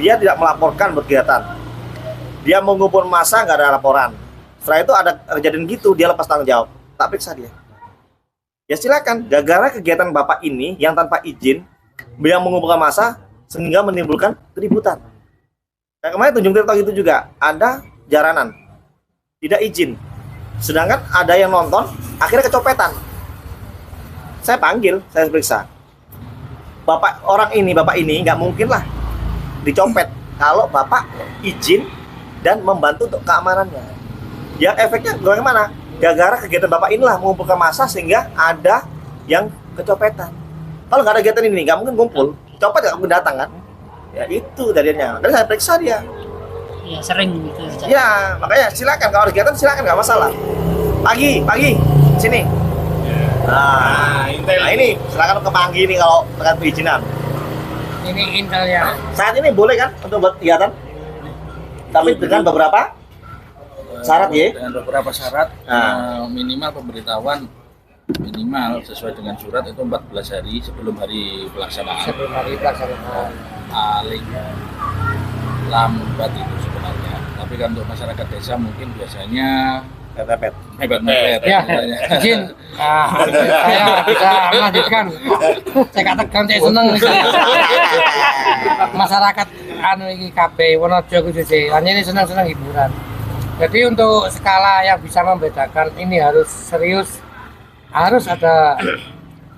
Speaker 1: Dia tidak melaporkan kegiatan. Dia mengumpul massa nggak ada laporan. Setelah itu ada kejadian gitu dia lepas tanggung jawab. Tak periksa dia. Ya silakan. Gara-gara kegiatan Bapak ini yang tanpa izin yang mengumpulkan massa sehingga menimbulkan keributan. Nah, kemarin Tunjung Tirto itu juga ada jaranan tidak izin, sedangkan ada yang nonton akhirnya kecopetan. Saya panggil, saya periksa. Bapak ini nggak mungkin lah dicopet kalau Bapak izin dan membantu untuk keamanannya. Ya efeknya bagaimana? Gara-gara kegiatan Bapak inilah mengumpulkan massa sehingga ada yang kecopetan. Kalau nggak ada kegiatan ini, nggak mungkin kumpul. Copet nggak mungkin datang kan? Ya itu jadinya. Jadi saya periksa dia.
Speaker 4: Ya sering gitu.
Speaker 1: Ya makanya silakan kalau ada kegiatan silakan nggak masalah. Pagi sini. Nah ini silakan ke Panggi nih kalau terkait perizinan.
Speaker 2: Ini intelnya.
Speaker 1: Saat ini boleh kan untuk buat kegiatan? Tapi dengan beberapa syarat ya?
Speaker 7: Dengan beberapa syarat, minimal pemberitahuan minimal sesuai dengan surat itu 14 hari sebelum hari pelaksanaan. Paling lambat itu sebenarnya. Tapi kan untuk masyarakat desa mungkin biasanya
Speaker 1: mepet.
Speaker 2: Ya, izin. Saya bisa melanjutkan. Saya katakan saya seneng masyarakat ini KB Wonorejo khususnya. Hanya ini senang-senang hiburan. Jadi untuk skala yang bisa membedakan ini harus serius, harus ada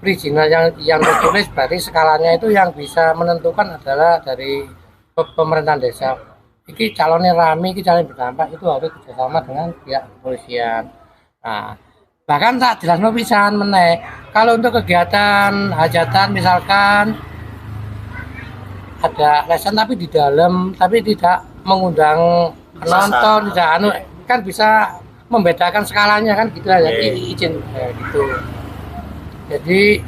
Speaker 2: perizinan yang tertulis, berarti skalanya itu yang bisa menentukan adalah dari pemerintahan desa. Iki calonnya rame, iki calon berdampak, itu harus kerjasama dengan pihak kepolisian. Nah, bahkan tak jelas pisan meneh. Kalau untuk kegiatan hajatan misalkan ada lesan tapi di dalam, tapi tidak mengundang penonton, tidak anu, kan bisa membedakan skalanya kan gitu aja, izin gitu. Jadi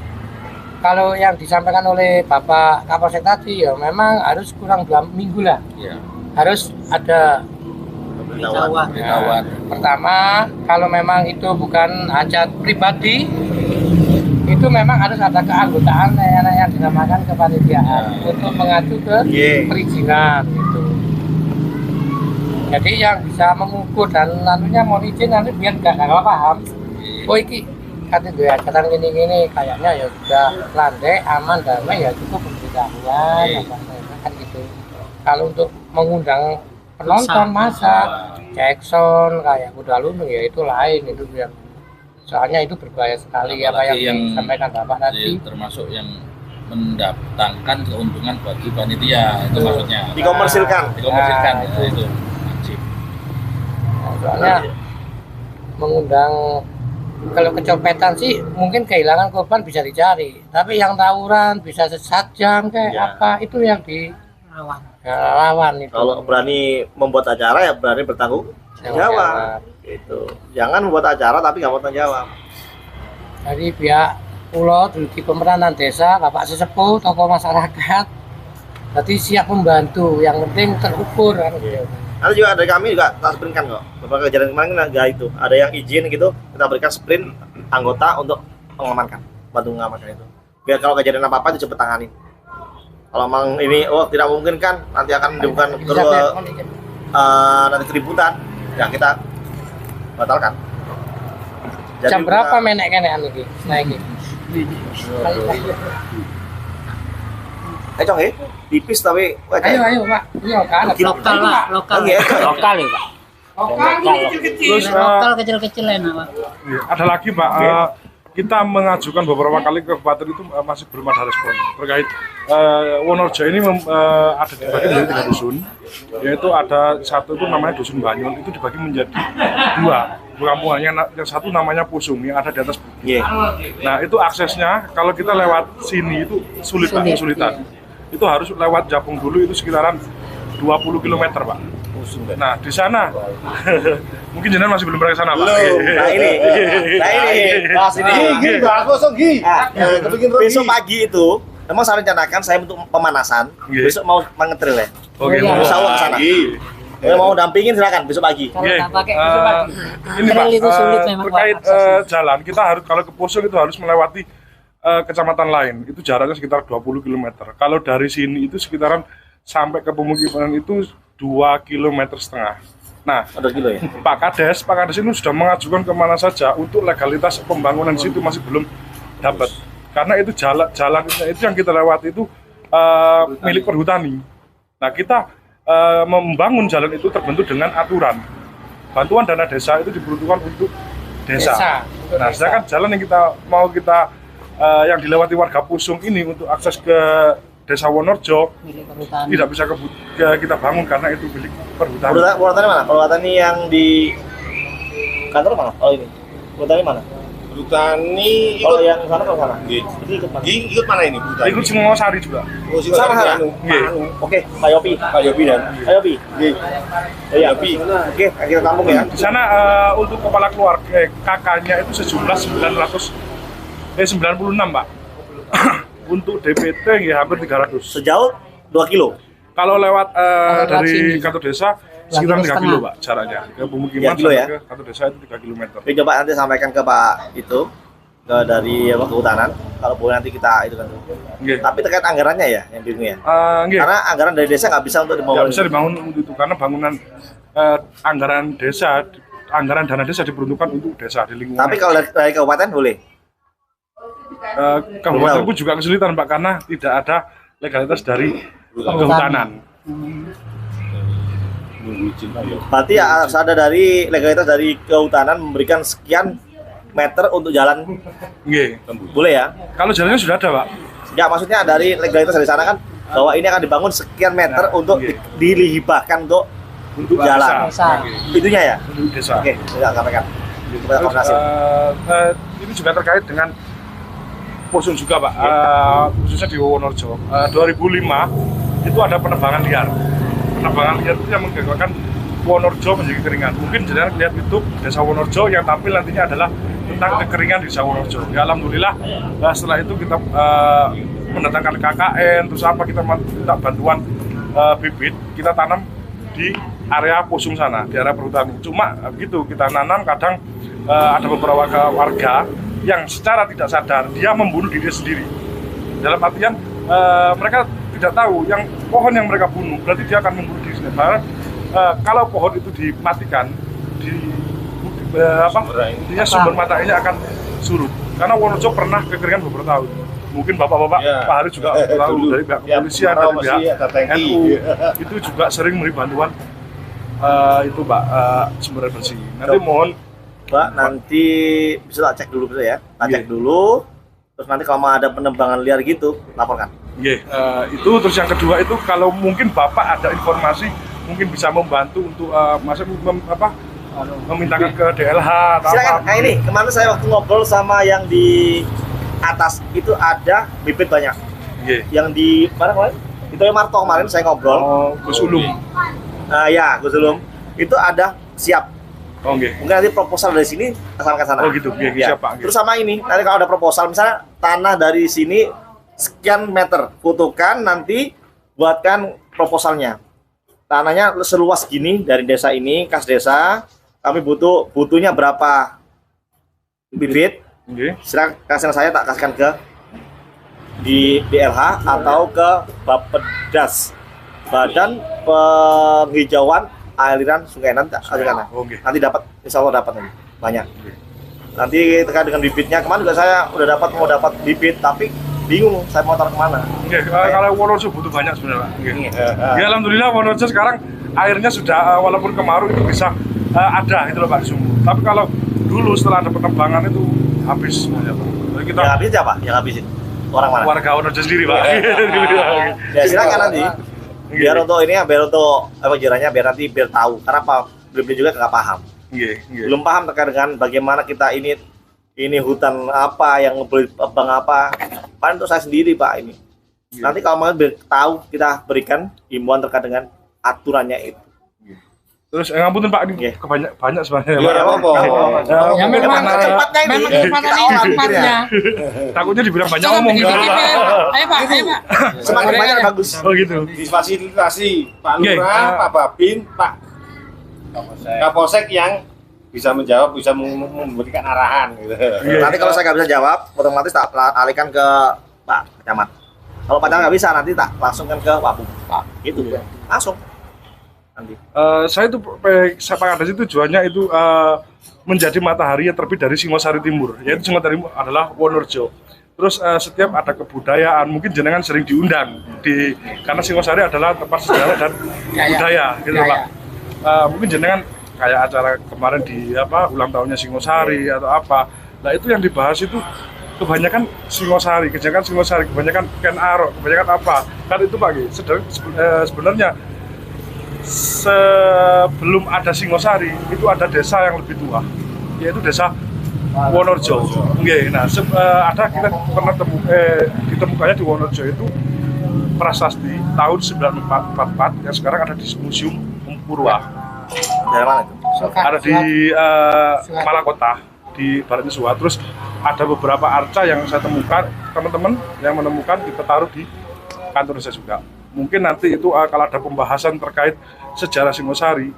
Speaker 2: kalau yang disampaikan oleh Bapak Kapolsek tadi ya memang harus kurang 2 minggu lah.
Speaker 7: Iya.
Speaker 2: Harus ada
Speaker 4: Pemberitahuan.
Speaker 7: Pemberitahuan.
Speaker 2: pertama kalau memang itu bukan hajat pribadi, itu memang harus ada keanggotaan yang dinamakan kepanitiaan untuk mengacu ke perizinan gitu. Jadi yang bisa mengukur dan nantinya mau izin nanti biar nggak salah paham. Oh iki katanya gue hajatan gini kayaknya ya sudah landai, aman, damai, ya cukup pemberitahuan kan gitu. Kalau untuk mengundang penonton masa Jackson kayak kuda lumping ya itu lain, itu yang soalnya itu berbahaya sekali. Apa yang disampaikan Bapak tadi
Speaker 7: termasuk yang mendatangkan keuntungan bagi panitia, itu maksudnya
Speaker 1: Dikomersilkan.
Speaker 7: itu wajib.
Speaker 2: Nah, soalnya mengundang, kalau kecopetan sih mungkin kehilangan korban bisa dicari, tapi yang tawuran bisa sejam kayak apa itu yang lawan itu.
Speaker 1: Kalau berani membuat acara ya berani bertanggung jawab. Itu. Jangan membuat acara tapi nggak mau tanggung jawab.
Speaker 2: Jadi pihak pulau di pemerintahan desa, Bapak Sesepuh, tokoh masyarakat, berarti siap membantu. Yang penting terukur kan.
Speaker 1: Nanti juga dari kami juga tak sprintkan kok. Beberapa kejadian kemarin nggak itu. Ada yang izin gitu, kita berikan sprint anggota untuk mengamankan, bantu mengamankan itu. Biar kalau kejadian apa itu cepet tangani. Kalau memang ini tidak mungkin kan, nanti akan menimbulkan nanti keributan, ya kita batalkan. Jadi
Speaker 2: Jam berapa menek kenekan iki? Nah iki.
Speaker 1: Cong tipis tapi
Speaker 2: Ayo Pak. Iya kan.
Speaker 4: Lokal Pak, lokal.
Speaker 2: Lokal ya Pak.
Speaker 6: Terus
Speaker 4: Lokal kecil-kecil enak Pak.
Speaker 6: ada lagi Pak, kita mengajukan beberapa kali ke Kabupaten itu masih belum ada respon terkait Wonorejo ini ada dibagi menjadi 3 dusun, yaitu ada satu itu namanya Dusun Banyun, itu dibagi menjadi 2 kampungannya, yang satu namanya Pusung yang ada di atas bukit. Nah itu aksesnya kalau kita lewat sini itu kesulitan. Itu harus lewat Japung dulu, itu sekitaran 20 km Pak. Nah di sana mungkin jenengan masih belum pernah ke sana Pak.
Speaker 1: Nah ini, bahas ini. Besok pagi itu, memang saya rencanakan saya untuk pemanasan. Besok mau mengetril ya.
Speaker 6: Oke,
Speaker 2: Iya.
Speaker 6: mau
Speaker 1: Insya Allah ke sana. Kalau mau dampingin silakan besok pagi.
Speaker 4: Kalau nggak pakai besok pagi.
Speaker 6: Ini Pak,
Speaker 4: Trail itu sulit memang, Pak,
Speaker 6: terkait
Speaker 4: aksesnya.
Speaker 6: jalan, kita harus kalau ke Pusung itu harus melewati kecamatan lain, itu jaraknya sekitar 20 km. Kalau dari sini itu sekitaran sampai ke pemukiman itu 2,5 km. Nah,
Speaker 1: Ada kilo ya.
Speaker 6: Pak Kades ini sudah mengajukan kemana saja untuk legalitas pembangunan di situ masih belum dapat. Karena itu jalan itu yang kita lewati itu milik perhutani. Nah, kita membangun jalan itu terbentuk dengan aturan. Bantuan dana desa itu diperuntukkan untuk desa. Nah, sedangkan jalan yang yang dilewati warga Pusung ini untuk akses ke Desa Wonorejo tidak bisa kita bangun karena itu milik perhutani.
Speaker 1: Perhutani mana? Perhutani yang di kantor mana? Oh ini. Perhutani mana?
Speaker 5: Perhutani
Speaker 1: Kalau yang sana ke sana.
Speaker 5: Itu
Speaker 1: Ikut mana?
Speaker 5: ikut mana ini perhutani?
Speaker 6: Ikut Singosari juga.
Speaker 5: Oh, sih,
Speaker 1: Sama
Speaker 5: Pak
Speaker 1: sana.
Speaker 5: Anu.
Speaker 1: Oke, Pak Yopi.
Speaker 5: Pak Yopi dan
Speaker 1: Pak Yopi. Iya. Oke, kita tampung ya.
Speaker 6: Di sana untuk kepala keluarga kakaknya itu sejumlah 96 Pak. Untuk DPT ya hampir 300.
Speaker 1: Sejauh 2 kilo.
Speaker 6: Kalau lewat dari
Speaker 4: sini.
Speaker 6: kantor desa sekitar 3 kilo Pak jaraknya. Ke pemukiman
Speaker 1: 3 kilo
Speaker 6: sampai
Speaker 1: ya?
Speaker 6: ke kantor desa itu 3 km.
Speaker 1: Oke, coba nanti sampaikan ke Pak itu dari kehutanan. Kalau boleh nanti kita itu kan.
Speaker 6: Nggih.
Speaker 1: Tapi terkait anggarannya ya yang bingung ya.
Speaker 6: Nggih.
Speaker 1: Karena anggaran dari desa nggak bisa untuk
Speaker 6: Nggak
Speaker 1: dibangun.
Speaker 6: bisa dibangun untuk itu karena bangunan anggaran dana desa diperuntukkan untuk desa di lingkungan.
Speaker 1: Tapi kalau dari kabupaten boleh.
Speaker 6: Kabupaten pun juga kesulitan Pak karena tidak ada legalitas dari kehutanan.
Speaker 1: Berarti ya harus ada dari legalitas dari kehutanan memberikan sekian meter untuk jalan.
Speaker 6: Nggih.
Speaker 1: Boleh ya?
Speaker 6: Kalau jalannya sudah ada, Pak.
Speaker 1: Ya maksudnya dari legalitas dari sana kan bahwa ini akan dibangun sekian meter untuk dihibahkan untuk jalan.
Speaker 4: Desa.
Speaker 1: Itunya ya?
Speaker 6: Untuk desa.
Speaker 1: Oke, sudah sampaikan. Kita
Speaker 6: Terus,
Speaker 1: koordinasi.
Speaker 6: ini juga terkait dengan Posun juga, Pak. Khususnya di Wonorejo. 2005 itu ada penebangan liar. Penebangan liar itu yang mengganggukan Wonorejo menjadi kekeringan. Mungkin jenengan lihat YouTube Desa Wonorejo yang tampil nantinya adalah tentang kekeringan di Desa Wonorejo. Ya alhamdulillah setelah itu kita mendatangkan KKN, terus apa kita minta bantuan bibit, kita tanam di area Pusung sana, di area perhutani. Cuma begitu kita nanam kadang ada beberapa warga yang secara tidak sadar dia membunuh diri sendiri. Dalam artian mereka tidak tahu yang pohon yang mereka bunuh berarti dia akan membunuh diri sendiri. Karena kalau pohon itu dimatikan, sumber mata ini akan surut. Karena Wonorejo pernah kekeringan beberapa tahun. Mungkin bapak-bapak Pak Hari juga tahu dari pihak kepolisian, dari pihak NU itu juga sering memberi bantuan itu Pak sumber air bersih. Nanti mohon
Speaker 1: Pak, nanti bisa tak cek dulu bisa ya? Tak cek dulu. Terus nanti kalau mau ada penebangan liar gitu, laporkan.
Speaker 6: Itu terus yang kedua itu kalau mungkin Bapak ada informasi mungkin bisa membantu untuk memintakan ke DLH atau
Speaker 1: Silakan.
Speaker 6: apa.
Speaker 1: Nah ini kemarin saya waktu ngobrol sama yang di atas itu ada bibit banyak. Yang di mana kemarin? Itu yang Marto kemarin saya ngobrol.
Speaker 6: Oh, Gus Ulum.
Speaker 1: Ya, Gus Ulum. Itu ada siap.
Speaker 6: Mungkin
Speaker 1: nanti proposal dari sini sampai ke sana.
Speaker 6: Oh gitu.
Speaker 1: Ya.
Speaker 6: Siap, Pak.
Speaker 1: Terus sama ini, nanti kalau ada proposal misalnya tanah dari sini sekian meter, fotokan nanti buatkan proposalnya. Tanahnya seluas gini dari desa ini, kas desa. Kami butuhnya berapa bibit? Silakan kasih saya, tak kasihkan ke di DLH atau ke Bappedas, Badan Penghijauan Aliran Sungai nanti nanti dapat, insya Allah dapat nanti banyak. Nanti terkait dengan bibitnya kemarin juga saya udah mau dapat bibit tapi bingung saya mau taruh kemana.
Speaker 6: Kalau Wonorejo butuh banyak sebenarnya. Ya alhamdulillah Wonorejo sekarang airnya sudah walaupun kemarau itu bisa ada itu loh Pak sumur. Tapi kalau dulu setelah ada penebangan itu habis semuanya Pak. Kita
Speaker 1: yang habis siapa? Yang habisin orang mana?
Speaker 6: Warga Wonorejo sendiri Pak.
Speaker 1: Ya silakan nanti. Biar untuk ini ya, biar untuk apa jiranya, biar nanti biar tahu. Karena apa? Belum juga nggak paham. Belum paham terkait dengan bagaimana kita ini hutan apa yang boleh tebang apa. Paling untuk saya sendiri Pak ini. Nanti kalau mau tahu kita berikan himbauan terkait dengan aturannya itu.
Speaker 6: Terus ngapunten Pak ini banyak sebenarnya.
Speaker 1: Iya, apa?
Speaker 4: Ya memang
Speaker 1: kecepatnya ini.
Speaker 4: Memang kecepatan ini tempatnya.
Speaker 6: Takutnya dibilang banyak
Speaker 4: Coba
Speaker 6: ngomong.
Speaker 4: begini, Ayo Pak.
Speaker 1: Semakin banyak bagus.
Speaker 6: Oh gitu.
Speaker 5: Difasilitasi Pak Lurah, Pak Babin, Pak Kapolsek yang bisa menjawab, bisa memberikan arahan gitu.
Speaker 1: Nanti kalau saya nggak bisa jawab, otomatis tak alihkan ke Pak Camat. Kalau Pak Camat nggak bisa, nanti tak langsungkan ke Wabub. Gitu, langsung. Nanti.
Speaker 6: Saya itu Pak Kades itu tujuannya itu menjadi matahari yang terbit dari Singosari Timur. Yaitu Singosari Timur adalah Wonorejo. Terus setiap ada kebudayaan mungkin jenengan sering diundang karena Singosari adalah tempat sejarah dan budaya gitu Pak. Mungkin jenengan kayak acara kemarin di ulang tahunnya Singosari atau apa. Nah itu yang dibahas itu kebanyakan Singosari, kebanyakan Ken Arok, kebanyakan apa. Kan itu Pak sebenarnya sebelum ada Singosari itu ada desa yang lebih tua, yaitu desa Wonorejo. Nah, ada kita pernah ditemukannya di Wonorejo itu prasasti tahun 1944 yang sekarang ada di Museum Purwa.
Speaker 1: Dari mana itu?
Speaker 6: Ada di Malakota di Barat Nisua. Terus ada beberapa arca yang saya temukan, teman-teman yang menemukan kita taruh di kantor saya juga. Mungkin nanti itu kalau ada pembahasan terkait sejarah Singosari,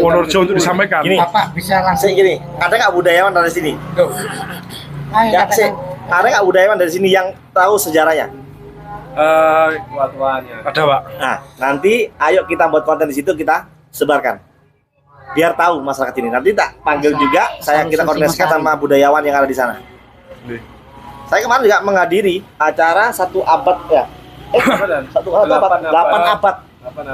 Speaker 6: Wonorejo untuk disampaikan.
Speaker 1: Gini,
Speaker 4: Bapak bisa langsung
Speaker 1: gini, ada nggak budayawan dari sini? Ya, ada nggak budayawan dari sini yang tahu sejarahnya?
Speaker 6: Ada Pak.
Speaker 1: Nah, nanti ayo kita buat konten di situ, kita sebarkan. Biar tahu masyarakat ini. Nanti tak panggil juga, kita koordinasikan sama budayawan yang ada di sana. Saya kemarin juga menghadiri acara 1 abad ya. 8 abad.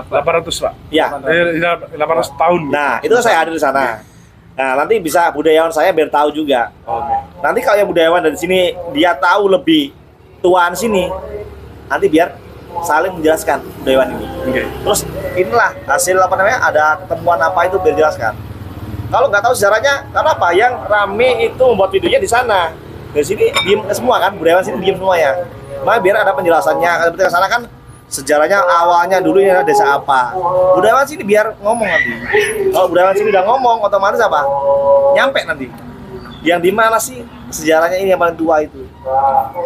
Speaker 6: 800 Pak.
Speaker 1: Ya.
Speaker 6: 800 tahun.
Speaker 1: Nah, itu saya hadir di sana. Nah, nanti bisa budayawan saya biar tahu juga.
Speaker 6: Oke.
Speaker 1: Nanti kalau yang budayawan dari sini dia tahu lebih tuaan sini, nanti biar saling menjelaskan budayawan ini.
Speaker 6: Oke.
Speaker 1: Terus inilah hasil apa namanya, ada ketemuan apa itu biar jelaskan. Kalau nggak tahu sejarahnya, kenapa yang rame itu membuat videonya di sana. Dari sini diem semua kan, budayawan sini diem semuanya. Maka biar ada penjelasannya. Kalau di sana kan sejarahnya awalnya dulu ini ada desa apa. Budayawan sini biar ngomong nanti. Kalau budayawan sini udah ngomong, otomatis apa? Nyampe nanti. Yang di mana sih sejarahnya ini yang paling tua itu?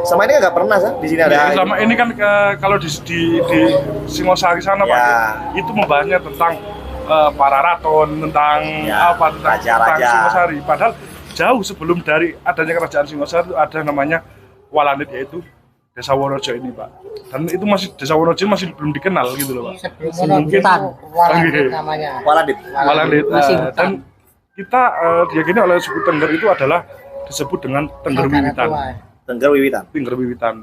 Speaker 1: Sama ini nggak pernah sih di sini ada.
Speaker 6: Sama ini kan kalau di Singosari sana
Speaker 1: Ya.
Speaker 6: Pak, itu membahasnya tentang para raton, tentang
Speaker 1: Ya,
Speaker 6: tentang
Speaker 1: raja-raja.
Speaker 6: Singosari. Padahal jauh sebelum dari adanya kerajaan Singosari itu ada namanya Walandit, yaitu Desa Wonorejo ini Pak. Dan itu Desa Wonorejo masih belum dikenal gitu loh Pak.
Speaker 2: Sebelum
Speaker 6: Mungkin-
Speaker 2: hutan, Walandit
Speaker 6: Oke.
Speaker 2: namanya.
Speaker 1: Walandit.
Speaker 6: Walandit.
Speaker 4: Masih
Speaker 6: Dan kita diyakini oleh suku Tengger itu adalah disebut dengan Tengger
Speaker 2: Saudara
Speaker 6: Wiwitan.
Speaker 2: tua.
Speaker 1: Tengger Wiwitan.
Speaker 6: Tengger Wiwitan.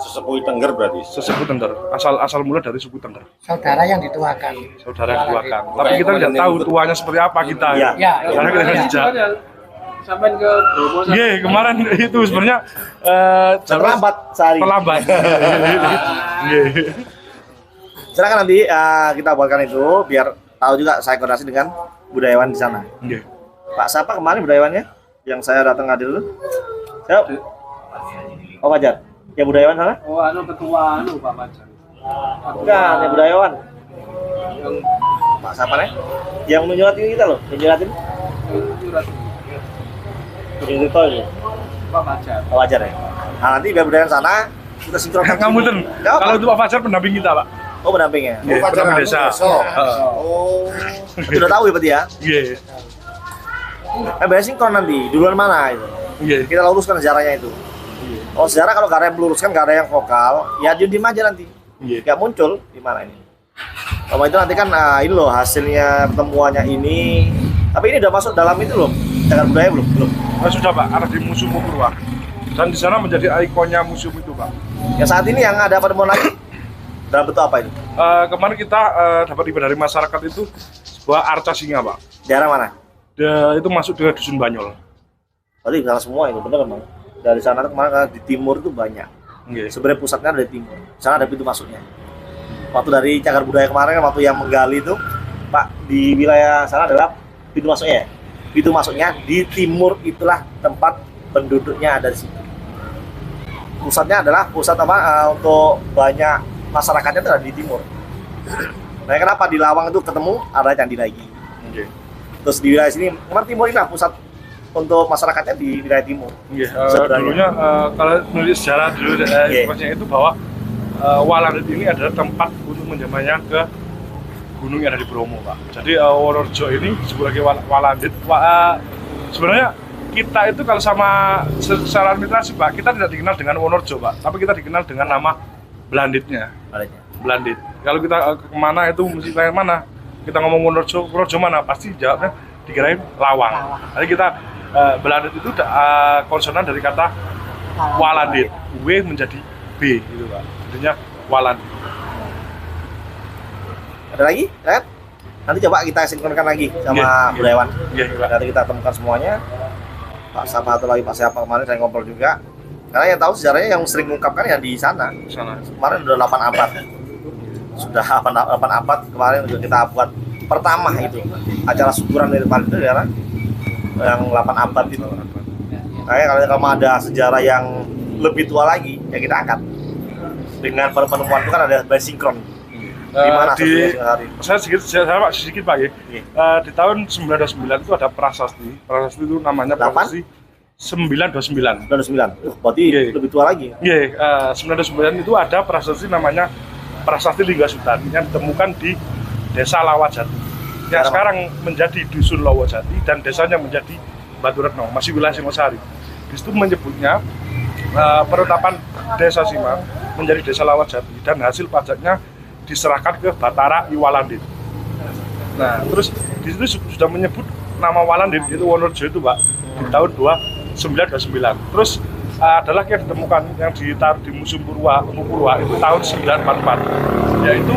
Speaker 5: Sesepuh Tengger berarti.
Speaker 6: Sesuku Tengger. Asal mula dari suku Tengger.
Speaker 2: Saudara yang dituakan.
Speaker 6: Saudara yang tuakan. Tapi kita tidak tahu tuanya seperti apa kita.
Speaker 1: Iya.
Speaker 2: Ya,
Speaker 6: Karena kita
Speaker 2: ya.
Speaker 6: sejak.
Speaker 3: Sampai ke Bromo.
Speaker 6: Iya, kemarin itu sebenarnya
Speaker 1: Terlambat sehari.
Speaker 6: terlambat. Iya.
Speaker 1: Silakan nanti kita buatkan itu biar tahu juga saya koordinasi dengan budayawan di sana.
Speaker 6: Iya.
Speaker 1: Pak siapa kemarin budayawannya yang saya datang hadir dulu? Siapa? Oh Fajar. Yang budayawan sana?
Speaker 3: Oh, ketua Pak Macan.
Speaker 1: Bukan, yang budayawan.
Speaker 3: Yang
Speaker 1: Pak siapa nih? Yang menyuratin kita loh, yang menyuratin.
Speaker 3: surat
Speaker 1: Yang itu ya.
Speaker 3: Pak Macan.
Speaker 1: Oh Fajar ya. Nah nanti biar budayawan sana kita sinkronkan.
Speaker 6: Kamu ten.
Speaker 1: Nggak apa?
Speaker 6: Kalau itu Pak Fajar pendamping kita, Pak.
Speaker 1: Oh pendampingnya.
Speaker 6: Iya, pendamping desa. Heeh.
Speaker 5: Oh.
Speaker 1: Sudah tahu ya berarti ya.
Speaker 6: Iya.
Speaker 1: Biar sinkron nanti. Duluan mana itu?
Speaker 6: Iya.
Speaker 1: Kita luruskan sejarahnya itu. Oh sejarah kalau gak ada yang meluruskan, gak ada yang vokal, ya diem aja nanti.
Speaker 6: Iya.
Speaker 1: Gak muncul di mana ini. Kalau itu nanti kan ini loh hasilnya pertemuannya ini. Tapi ini udah masuk dalam itu loh. Cagar budaya belum? Belum.
Speaker 6: Sudah Pak, ada di Museum Purwa. Dan di sana menjadi ikonnya museum itu Pak.
Speaker 1: Yang saat ini yang ada pertemuan lagi dalam bentuk apa itu?
Speaker 6: Kemarin kita dapat info dari masyarakat itu sebuah arca singa Pak.
Speaker 1: Daerah mana?
Speaker 6: Itu masuk ke Dusun Banyol.
Speaker 1: Berarti salah semua itu bener kan? Dari sana tuh kemarin di timur itu banyak.
Speaker 6: Iya.
Speaker 1: Sebenarnya pusatnya ada di timur. Di sana ada pintu masuknya. Waktu dari cagar budaya kemarin, waktu yang menggali itu, Pak, di wilayah sana adalah pintu masuknya. Pintu masuknya di timur itulah tempat penduduknya ada di situ. Pusatnya adalah pusat untuk banyak masyarakatnya itu ada di timur. Nah, kenapa di Lawang itu ketemu ada candi lagi.
Speaker 6: Iya.
Speaker 1: Terus di wilayah sini, kemarin timur ini lah pusat untuk masyarakatnya di wilayah timur.
Speaker 6: Iya,
Speaker 1: Sebenarnya.
Speaker 6: dulunya kalau menulis sejarah dulu
Speaker 1: Iya.
Speaker 6: informasinya itu bahwa Walandit ini adalah tempat untuk menjamanya ke gunung yang ada di Bromo, Pak. Jadi Wonorejo ini sebagai Walandit. Sebenarnya kita itu kalau sama secara administrasi, Pak, kita tidak dikenal dengan Wonorejo, Pak, tapi kita dikenal dengan nama Belanditnya. Belandit. Kalau kita kemana itu mesti tanya mana? Kita ngomong Wonorejo mana? Pasti jawabnya dikirain Lawang. Jadi kita Belandit itu konsonan dari kata Walandit. W menjadi B gitu Pak. Jadinya Walandit.
Speaker 1: Ada lagi? Red? Nanti coba kita sinkronkan lagi sama
Speaker 6: Iya, iya.
Speaker 1: budayawan.
Speaker 6: Iya, Pak.
Speaker 1: Nanti kita temukan semuanya. Pak siapa atau lagi Pak siapa kemarin saya ngobrol juga. Karena yang tahu sejarahnya yang sering mengungkapkan ya di sana.
Speaker 6: Sana.
Speaker 1: Kemarin udah 8 abad. Sudah 8 abad kemarin udah kita buat pertama itu. Acara syukuran dari kemarin itu ya yang 8 abad itu. Kayak kalau ada sejarah yang lebih tua lagi ya kita angkat. Dengan penemuan itu kan ada sinkron. Di mana
Speaker 6: Di
Speaker 1: hari?
Speaker 6: saya sedikit Pak ya.
Speaker 1: Iya.
Speaker 6: Di tahun 1929 itu ada prasasti. Prasasti itu namanya
Speaker 1: Delapan?
Speaker 6: prasasti 929.
Speaker 1: 99. Berarti
Speaker 6: Iya.
Speaker 1: lebih tua lagi.
Speaker 6: Iya, 929 itu ada prasasti namanya Prasasti Linggasutan yang ditemukan di Desa Lawajati. Yang sekarang menjadi Dusun Lawajati dan desanya menjadi Batu Retno, masih wilayah Singosari. Di situ menyebutnya penetapan Desa Simang menjadi Desa Lawajati dan hasil pajaknya diserahkan ke Batara Walandit. Nah, terus di situ sudah menyebut nama Walandit itu Wonorejo itu Pak di tahun 1929. Terus adalah yang ditemukan yang ditaruh di Museum Purwa itu tahun 1944, yaitu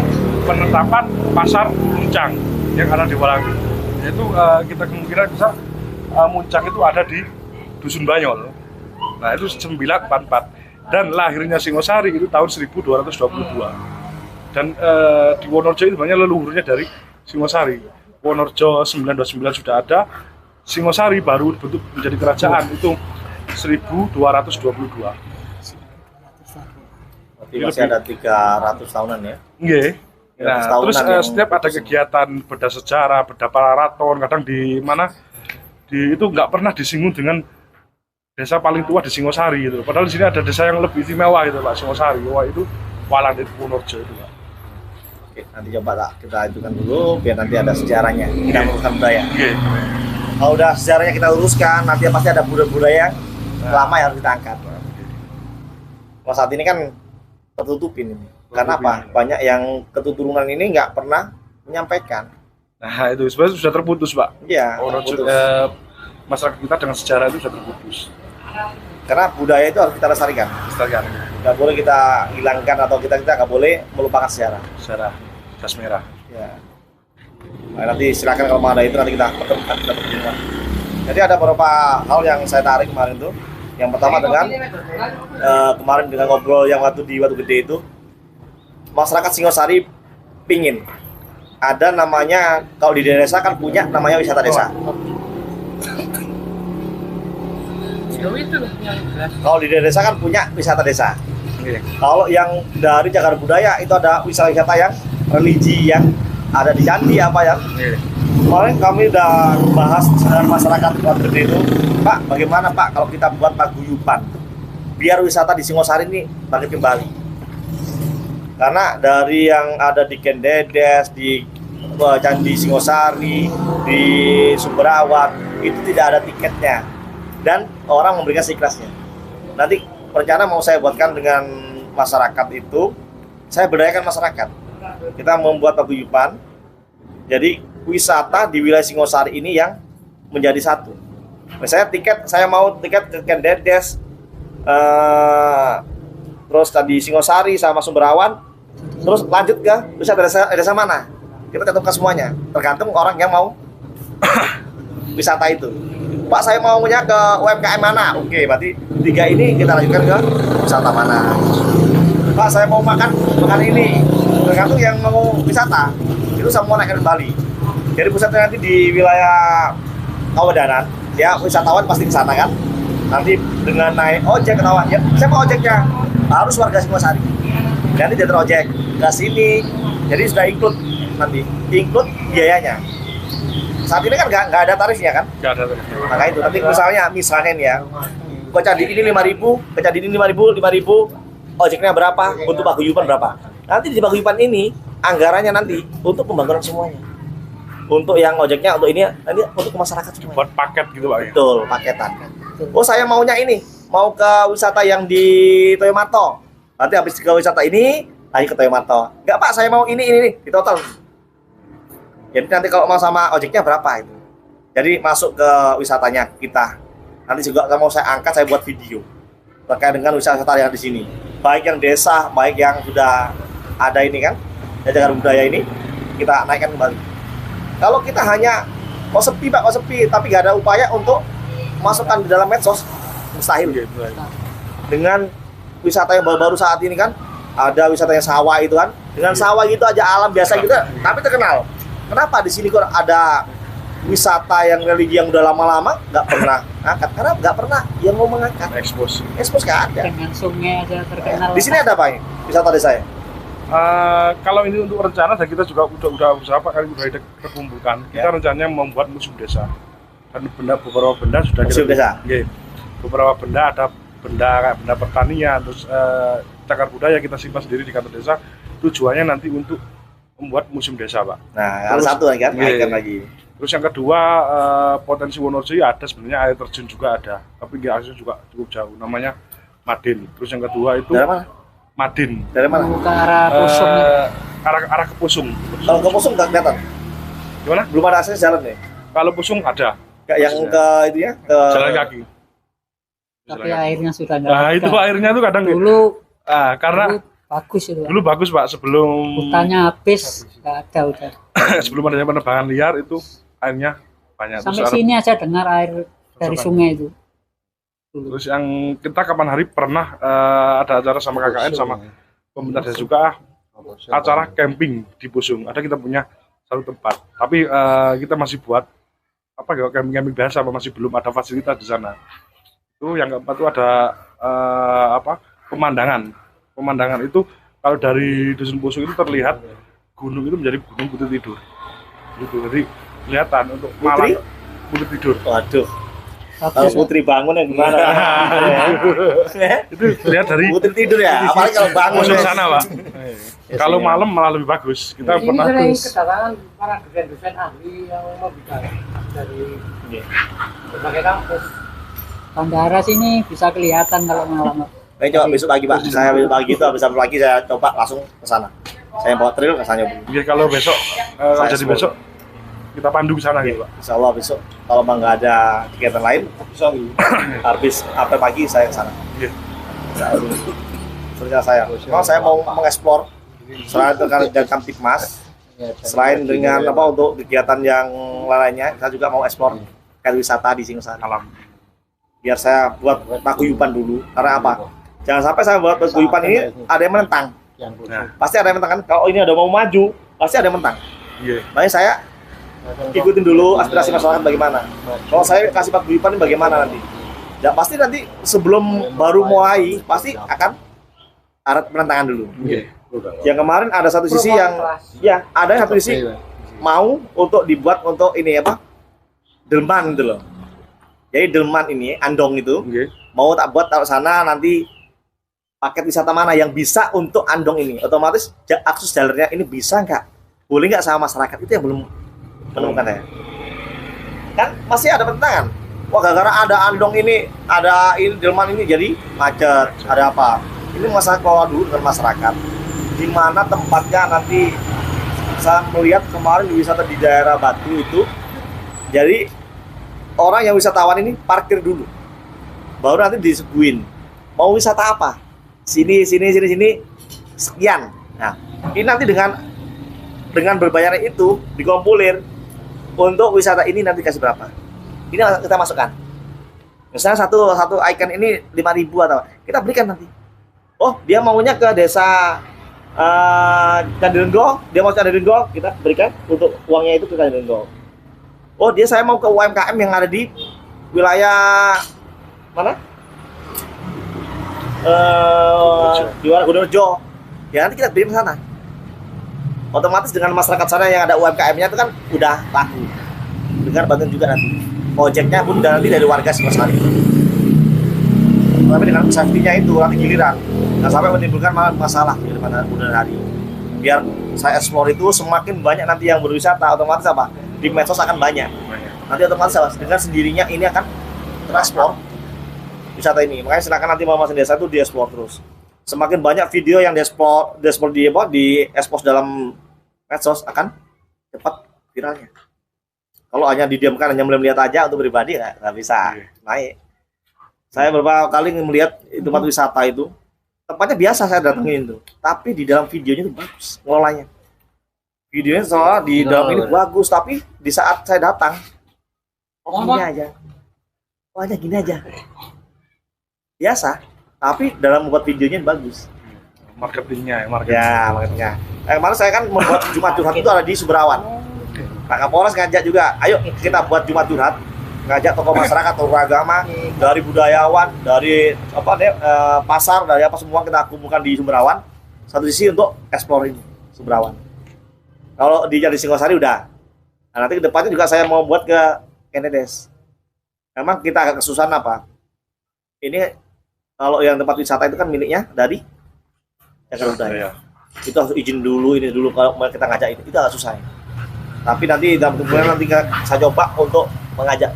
Speaker 6: penetapan pasar Luncang yang ada di Walandit. Yaitu kita kemungkinan bisa muncak itu ada di Dusun Banyol. Nah itu 944 dan lahirnya Singosari itu tahun 1222. Dan di Wonorejo itu banyak leluhurnya dari Singosari. Wonorejo 929 sudah ada, Singosari baru bentuk menjadi kerajaan itu 1222.
Speaker 1: Berarti masih ada 300 tahunan ya?
Speaker 6: Nggih. Nah, terus
Speaker 1: yang
Speaker 6: setiap ada kegiatan beda sejarah, beda paraton, kadang di mana itu nggak pernah disinggung dengan desa paling tua di Singosari itu. Padahal di sini ada desa yang lebih istimewa gitu Pak, Singosari. Wah itu Walang di Wonorejo itu Pak.
Speaker 1: Oke, nanti coba lah kita ajukan dulu biar nanti ada sejarahnya. Kita meluruskan budaya.
Speaker 6: Nggih.
Speaker 1: Kalau udah sejarahnya kita luruskan, nanti pasti ada budaya-budaya yang lama yang harus kita angkat. Kalau saat ini kan tertutupin ini. Karena apa? Banyak yang keturunan ini nggak pernah menyampaikan.
Speaker 6: Nah itu sebenarnya sudah terputus Pak.
Speaker 1: Iya.
Speaker 6: Wonorejo, masyarakat kita dengan sejarah itu sudah terputus.
Speaker 1: Karena budaya itu harus kita lestarikan.
Speaker 6: Lestarikan.
Speaker 1: Nggak boleh kita hilangkan atau kita nggak boleh melupakan sejarah.
Speaker 6: Sejarah jas merah.
Speaker 1: Ya. Nah, nanti silakan kalau mau ada itu nanti kita pertemukan, kita pertemukan. Jadi ada beberapa hal yang saya tarik kemarin tuh. Yang pertama dengan kemarin dengan ngobrol yang waktu di Watu Gede itu, masyarakat Singosari pingin ada namanya, kalau di desa kan punya namanya wisata desa. Kalau di desa kan punya wisata desa. Kalau yang dari Cagar Budaya itu ada wisata-wisata yang religi yang ada di candi apa ya. Kemarin kami udah bahas dengan masyarakat Watu Gede itu, Pak, bagaimana Pak kalau kita buat paguyuban biar wisata di Singosari ini bangkit kembali. Karena dari yang ada di Kendedes, di Candi Singosari, di Sumberawan itu tidak ada tiketnya dan orang memberikan seikhlasnya. Nanti rencana mau saya buatkan dengan masyarakat itu, saya berdayakan masyarakat. Kita membuat paguyuban. Jadi wisata di wilayah Singosari ini yang menjadi satu. Misalnya tiket, saya mau tiket ke Kendedes, terus tadi Singosari sama Sumberawan, terus lanjut ke desa mana? Kita tentukan semuanya, tergantung orang yang mau wisata itu. Pak, saya maunya ke UMKM mana? Oke, berarti 3 ini kita lanjutkan ke wisata mana? Pak, saya mau makan ini, tergantung yang mau wisata itu semua naikkan kembali. Jadi pusatnya nanti di wilayah Kawedanan, ya wisatawan pasti ke sana kan. Nanti dengan naik ojek ketahuan, ya siapa ojeknya? Harus warga Singosari. Nanti jatuh ojek ke sini, jadi sudah include nanti, include biayanya. Saat ini kan nggak ada tarifnya kan?
Speaker 6: Nggak ada tarifnya.
Speaker 1: Maka itu nanti misalnya nih ya, ke candi ini 5.000, ke candi ini 5.000, ojeknya berapa? Untuk paguyuban berapa? Nanti di paguyuban ini anggarannya nanti untuk pembangunan semuanya. Untuk yang ojeknya, untuk ini nanti untuk masyarakat semua.
Speaker 6: Buat paket gitu Pak.
Speaker 1: Betul, paketan. Oh, saya maunya ini, mau ke wisata yang di Toyomato. Nanti habis ke wisata ini, lagi ke Toyomato. Enggak Pak, saya mau ini di total. Jadi nanti kalau mau sama ojeknya berapa itu. Jadi masuk ke wisatanya kita. Nanti juga mau saya angkat, saya buat video terkait dengan wisata yang di sini. Baik yang desa, baik yang sudah ada ini kan, Cagar Budaya ini, kita naikkan kembali. Kalau kita hanya mau sepi Pak, mau sepi, tapi nggak ada upaya untuk masukkan di dalam medsos, mustahil gitu. Dengan wisata yang baru-baru saat ini kan, ada wisatanya sawah itu kan, dengan sawah gitu aja alam biasa gitu, tapi terkenal. Kenapa di sini kok ada wisata yang religi yang udah lama-lama nggak pernah angkat? Karena nggak pernah yang mau mengangkat.
Speaker 6: Expose
Speaker 1: nggak ada.
Speaker 4: Dengan sungai aja terkenal.
Speaker 1: Di sini ada apa ini? Wisata desa ya?
Speaker 6: Kalau ini untuk rencana dan kita juga udah usaha Pak, kali udah terkumpulkan. Kita rencananya membuat museum desa. Dan beberapa benda sudah
Speaker 1: museum desa.
Speaker 6: Okay. Beberapa benda ada benda pertanian, terus cagar budaya kita simpan sendiri di kantor desa. Tujuannya nanti untuk membuat museum desa Pak.
Speaker 1: Nah, terus, satu lagi kan, naikkan lagi.
Speaker 6: Terus yang kedua, potensi Wonorejo ada sebenarnya, air terjun juga ada, tapi aksesnya juga cukup jauh. Namanya Madin. Terus yang kedua itu
Speaker 1: dari mana?
Speaker 6: Madin.
Speaker 1: Dari mana?
Speaker 4: Ke arah Pusung.
Speaker 6: Arah ke Pusung.
Speaker 1: Kalau ke Pusung nggak kelihatan.
Speaker 6: Gimana?
Speaker 1: Belum ada akses jalan nih.
Speaker 6: Kalau Pusung ada.
Speaker 1: Kayak yang ke itu ya, ke
Speaker 6: jalan kaki.
Speaker 4: Tapi airnya sudah nggak.
Speaker 6: Nah, itu airnya tuh kadang
Speaker 4: dulu.
Speaker 6: Karena
Speaker 4: dulu bagus itu.
Speaker 6: Dulu bagus Pak, sebelum
Speaker 4: hutannya habis, nggak ada udah.
Speaker 6: Sebelum adanya penebangan liar itu airnya banyak.
Speaker 4: Sampai sini aja dengar air dari sungai itu.
Speaker 6: Terus yang kita kapan hari pernah ada acara sama KKN sama pemerintah desa juga acara camping di Busung. Ada kita punya satu tempat, tapi kita masih buat apa ya camping biasa, masih belum ada fasilitas di sana. Itu yang keempat itu ada pemandangan. Pemandangan itu kalau dari dusun Busung itu terlihat gunung itu menjadi gunung Bukit Tidur. Gitu. Jadi kelihatan untuk malam Bukit Tidur.
Speaker 1: Waduh. Kalau Putri bangun yang gimana?
Speaker 6: Itu lihat dari
Speaker 1: Putri tidur ya, apalagi kalau bangun
Speaker 6: Busung sana, Pak. Kalau malam malah lebih bagus. Kita
Speaker 2: Ini
Speaker 6: pernah
Speaker 2: sering kedatangan para dosen-dosen ahli yang mau bicara dari berbagai kampus.
Speaker 4: Bandara sini bisa kelihatan kalau malam.
Speaker 1: Baik, coba besok pagi Pak. Saya besok pagi itu habis pagi saya coba langsung ke sana. Saya bawa trail ke sana.
Speaker 6: ya, kalau besok kalau jadi besok kita pandu ke sana gitu, Pak.
Speaker 1: Insya Allah besok kalau memang nggak ada kegiatan lain, habis apel pagi saya ke sana.
Speaker 6: Iya.
Speaker 1: Sebenarnya saya, memang saya mau mengeksplor selain dengan Kamtipmas, selain dengan untuk kegiatan yang lainnya, saya juga mau eksplor kayak wisata di Singosari.
Speaker 6: Alam.
Speaker 1: Biar saya buat paguyuban dulu. Karena apa? Jangan sampai saya buat paguyuban ini ada yang menentang.
Speaker 6: Nah,
Speaker 1: Pasti ada yang menentang kan? Kalau ini ada mau maju, pasti ada yang menentang.
Speaker 6: iya.
Speaker 1: Makanya saya ikutin dulu aspirasi masyarakat bagaimana. Kalau saya kasih paguyuban ini bagaimana nanti? Ya pasti nanti sebelum baru mulai pasti akan ada penentangan dulu.
Speaker 6: Iya.
Speaker 1: Yang kemarin ada satu sisi yang ada satu sisi mau untuk dibuat untuk ini delman gitu loh. Jadi delman ini andong itu
Speaker 6: Oke.
Speaker 1: mau tak buat taruh sana nanti paket wisata mana yang bisa untuk andong ini. Otomatis akses jalurnya ini bisa nggak? Boleh nggak sama masyarakat? Itu yang belum menemukan saya. Kan masih ada pertentangan. Wah, gara-gara ada andong ini, ada ini delman ini jadi macet, ada apa? Ini masalah kelola dulu dengan masyarakat. Di mana tempatnya nanti saya melihat kemarin di wisata di daerah Batu itu, jadi orang yang wisatawan ini parkir dulu, baru nanti disebuin mau wisata apa, sini sekian. Nah, ini nanti dengan berbayarnya itu dikumpulin untuk wisata ini nanti kasih berapa? Ini kita masukkan. Misalnya satu icon ini 5.000 atau kita berikan nanti. Oh, dia maunya ke desa Candirengo, dia mau Candirengo, kita berikan untuk uangnya itu ke Candirengo. Oh, saya mau ke UMKM yang ada di wilayah mana? Di Gunungrejo. Ya nanti kita berikan ke sana. Otomatis dengan masyarakat sana yang ada UMKM-nya itu kan udah laku. Dengan bantuan juga nanti. Proyeknya pun nanti dari warga Singosari. Tapi dengan safety-nya itu nanti giliran. Nah, sampai menimbulkan masalah di kemudian hari. Biar saya explore itu semakin banyak nanti yang berwisata, otomatis apa? Di medsos akan banyak. Nanti otomatis dengan sendirinya ini akan tereksplor wisata ini. Makanya silakan nanti masing desa itu dieksplor terus. Semakin banyak video yang dieksplor di expose dalam medsos akan cepat viralnya. Kalau hanya didiamkan, hanya melihat aja untuk pribadi nggak bisa naik. Saya beberapa kali melihat tempat wisata itu, tempatnya biasa saya datengin itu, tapi di dalam videonya itu bagus ngelolanya. Videonya soalnya di dalam ini bagus, tapi di saat saya datang, gini aja, hanya gini aja, biasa. Tapi dalam membuat videonya bagus.
Speaker 6: Marketingnya.
Speaker 1: Ya, marketingnya. Kemarin saya kan membuat Jumat Curhat itu ada di Suberawan. Pak Kapolres ngajak juga, ayo kita buat Jumat Curhat, ngajak tokoh masyarakat, tokoh agama, dari budayawan, dari pasar, dari apa semua kita kumpulkan di Suberawan. Satu sisi untuk explore ini Suberawan. Kalau di Singosari udah. Nah, nanti kedepannya juga saya mau buat ke Kenedes. Memang kita agak kesusahan apa? Ini kalau yang tempat wisata itu kan miliknya dari Cagar Budaya. Itu harus izin dulu, ini dulu kalau kita ngajak itu agak susah. Tapi nanti dalam kemudian nanti saya coba untuk mengajak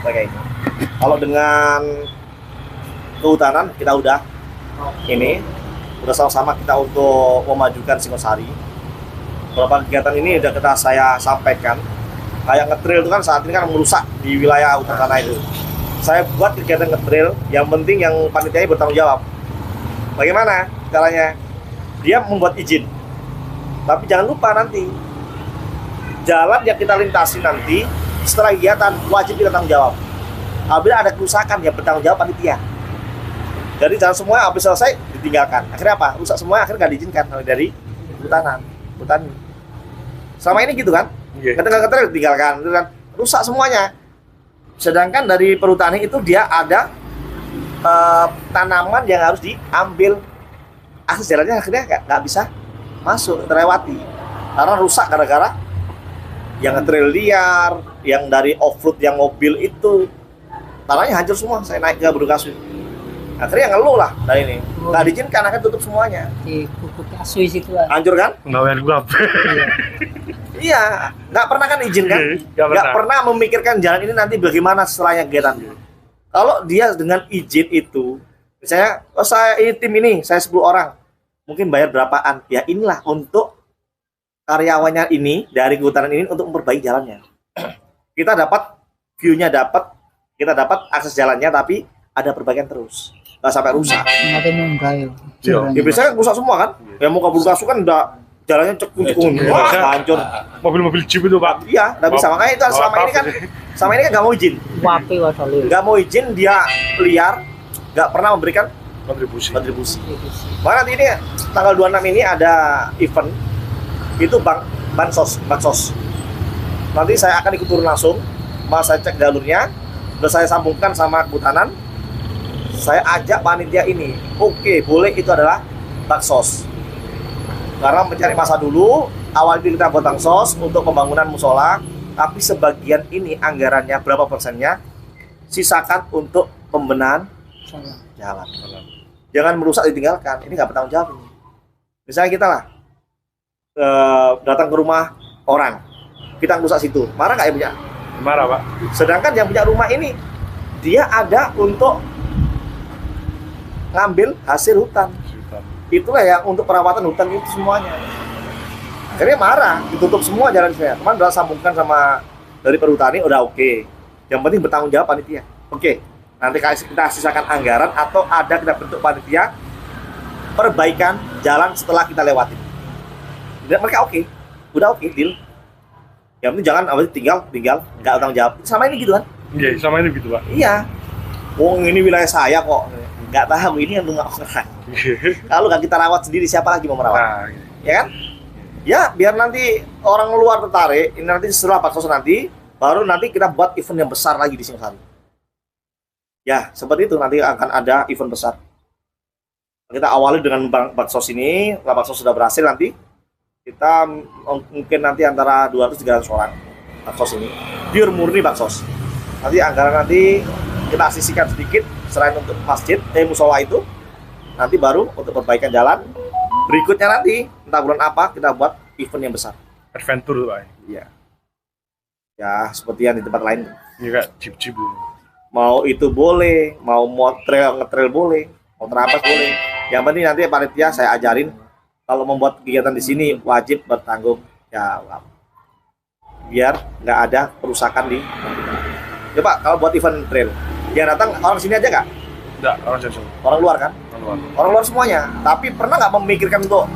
Speaker 1: mereka ini. Kalau dengan kehutanan kita udah sama-sama kita untuk memajukan Singosari. Beberapa kegiatan ini udah saya sampaikan. Kayak ngetrail itu kan saat ini kan merusak di wilayah utara sana itu. Saya buat kegiatan ngetrail, yang penting yang panitianya bertanggung jawab. Bagaimana caranya? Dia membuat izin. Tapi jangan lupa nanti jalan yang kita lintasi nanti setelah kegiatan wajib kita tanggung jawab. Apabila ada kerusakan ya bertanggung jawab panitia. Jadi jangan semua habis selesai ditinggalkan. Akhirnya apa? Rusak semua, akhirnya nggak diizinkan dari hutan. Selama ini gitu kan? Ketika ditinggalkan, gitu kan? Rusak semuanya. Sedangkan dari perhutani itu dia ada tanaman yang harus diambil, akses jalannya akhirnya nggak bisa masuk, terlewati karena rusak gara-gara yang trail liar, yang dari off-road yang mobil itu tanahnya hancur semua. Saya naik ke Bukasui, akhirnya ngeluh lah dari ini, nggak diizinkan, akan tutup semuanya.
Speaker 4: Di Bukasui situ lah.
Speaker 1: Hancur kan?
Speaker 6: Nggak gua.
Speaker 1: Iya, nggak pernah kan izin kan? Nggak pernah memikirkan jalan ini nanti bagaimana setelahnya kegiatan. Kalau dia dengan izin itu, misalnya, oh saya ini tim ini, saya 10 orang, mungkin bayar berapaan? Ya inilah untuk karyawannya ini, dari kehutanan ini untuk memperbaiki jalannya. Kita dapat view-nya kita dapat akses jalannya, tapi ada perbaikan terus, nggak sampai rusak.
Speaker 4: Nanti munggah ya.
Speaker 1: Ya biasanya rusak semua kan? Yang mau kabur kasu kan udah jalannya cekung, hancur.
Speaker 6: Mobil-mobil jeep itu Pak.
Speaker 1: Iya, nggak bisa. Makanya itu selama ini kan nggak mau izin.
Speaker 4: Wapi wasalil.
Speaker 1: Nggak mau izin, dia liar, nggak pernah memberikan
Speaker 6: Kontribusi.
Speaker 1: Makanya nanti ini tanggal 26 ini ada event itu bansos. Nanti saya akan ikut turun langsung, saya cek jalurnya, terus saya sambungkan sama kehutanan. Saya ajak panitia ini, oke, boleh itu adalah bansos. Karena mencari masa dulu, awal ini kita buat bansos untuk pembangunan musola, tapi sebagian ini anggarannya berapa persennya sisakan untuk pembenahan jalan. Jangan merusak ditinggalkan, ini nggak bertanggung jawab ini. Misalnya kita lah datang ke rumah orang, kita merusak situ, marah nggak yang punya?
Speaker 6: Marah Pak.
Speaker 1: Sedangkan yang punya rumah ini dia ada untuk ngambil hasil hutan. Itulah yang untuk perawatan hutan itu semuanya. Akhirnya marah, ditutup semua jalan saya. Kemarin udah sambungkan sama dari perhutani, udah oke. Yang penting bertanggung jawab panitia. Oke, nanti kita sisakan anggaran atau ada kita bentuk panitia perbaikan jalan setelah kita lewatin. Dan mereka oke, udah oke, deal. Yang penting jangan tinggal, nggak tanggung jawab. Sama ini gitu kan?
Speaker 6: Iya, sama ini gitu Pak.
Speaker 1: Iya. Wong ini wilayah saya kok. Nggak tahu ini yang nggak orang. Kalau nggak kita rawat sendiri, siapa lagi mau merawat?
Speaker 6: Nah,
Speaker 1: Ya kan? Ya, biar nanti orang luar tertarik. Ini nanti setelah baksos nanti, baru nanti kita buat event yang besar lagi di Singosari. Ya, seperti itu nanti akan ada event besar. Kita awali dengan baksos ini. Setelah baksos sudah berhasil nanti, kita mungkin nanti antara 200-300 orang baksos ini. Pure murni baksos. Nanti anggaran nanti kita sisihkan sedikit selain untuk masjid, musola itu. Nanti baru untuk perbaikan jalan. Berikutnya nanti, entah bulan apa, kita buat event yang besar.
Speaker 6: Adventure Pak.
Speaker 1: Iya. Ya, seperti yang di tempat lain.
Speaker 6: Iya Kak, jeep-jeep.
Speaker 1: Mau itu boleh, mau nge-trail boleh, mau terapas boleh. Yang penting nanti panitia saya ajarin, kalau membuat kegiatan di sini wajib bertanggung jawab. Biar nggak ada perusakan di. Coba kalau buat event trail, yang datang orang sini aja nggak?
Speaker 6: Enggak, orang jauh.
Speaker 1: Orang luar kan? Orang luar semuanya. Tapi pernah nggak memikirkan untuk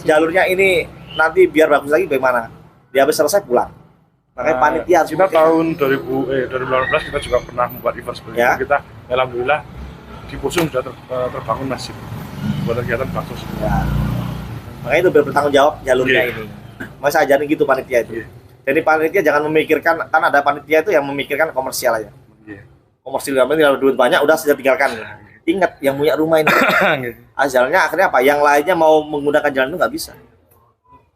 Speaker 1: jalurnya ini nanti biar bagus lagi bagaimana? Dia habis selesai pulang. Makanya panitia harus
Speaker 6: kita tahun 2018 kita juga pernah membuat event seperti
Speaker 1: ya.
Speaker 6: itu. Kita alhamdulillah di Pusung sudah terbangun masjid buat kegiatan baksos.
Speaker 1: Ya. Makanya itu biar bertanggung jawab jalurnya ini. Masa ajarin gitu panitia itu. Jadi panitia jangan memikirkan, kan ada panitia itu yang memikirkan komersial aja. Komersial yang penting kalau duit banyak udah sudah tinggalkan. Ingat yang punya rumah ini. Asalnya akhirnya apa? Yang lainnya mau menggunakan jalan itu nggak bisa.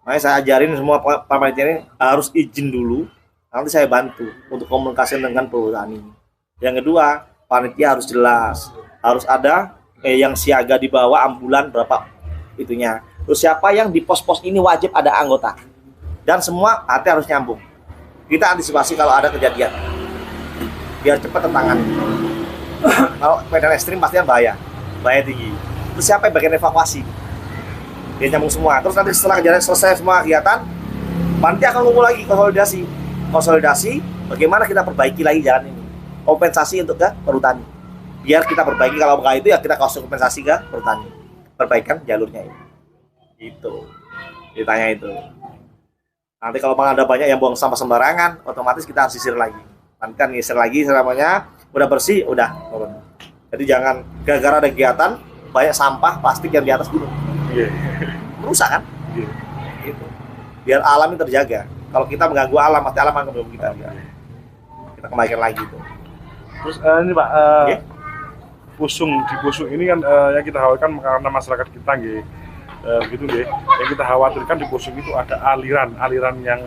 Speaker 1: Makanya saya ajarin semua panitia ini harus izin dulu. Nanti saya bantu untuk komunikasi dengan perhutani. Yang kedua, panitia harus jelas. Harus ada yang siaga di bawah ambulan berapa itunya. Terus siapa yang di pos-pos ini wajib ada anggota. Dan semua hati harus nyambung. Kita antisipasi kalau ada kejadian. Biar cepat tertangani. Kalau medan ekstrim pasti bahaya tinggi. Terus siapa yang bagian evakuasi? Dia nyambung semua. Terus nanti setelah kejadian selesai semua kegiatan, panitia akan ngumpul lagi konsolidasi. Bagaimana kita perbaiki lagi jalan ini? Kompensasi untuk ke perhutani. Biar kita perbaiki, kalau enggak itu ya kita kasih kompensasi ke perhutani. Perbaikan jalurnya ini. Itu. Ditanya itu. Nanti kalau ada banyak yang buang sampah sembarangan, otomatis kita harus sisir lagi. Nanti kan ngisir lagi selamanya, udah bersih, udah turun. Jadi jangan gara-gara ada kegiatan banyak sampah plastik yang di atas gunung. Merusak kan? Gitu. Biar alam ini terjaga. Kalau kita mengganggu alam, pasti alam akan mengganggu kita. Kita kembalikan lagi itu.
Speaker 6: Terus ini Pak, di Pusung ini kan yang kita khawatirkan karena masyarakat kita nggih gitu nggih. Yang kita khawatirkan di Pusung itu ada aliran yang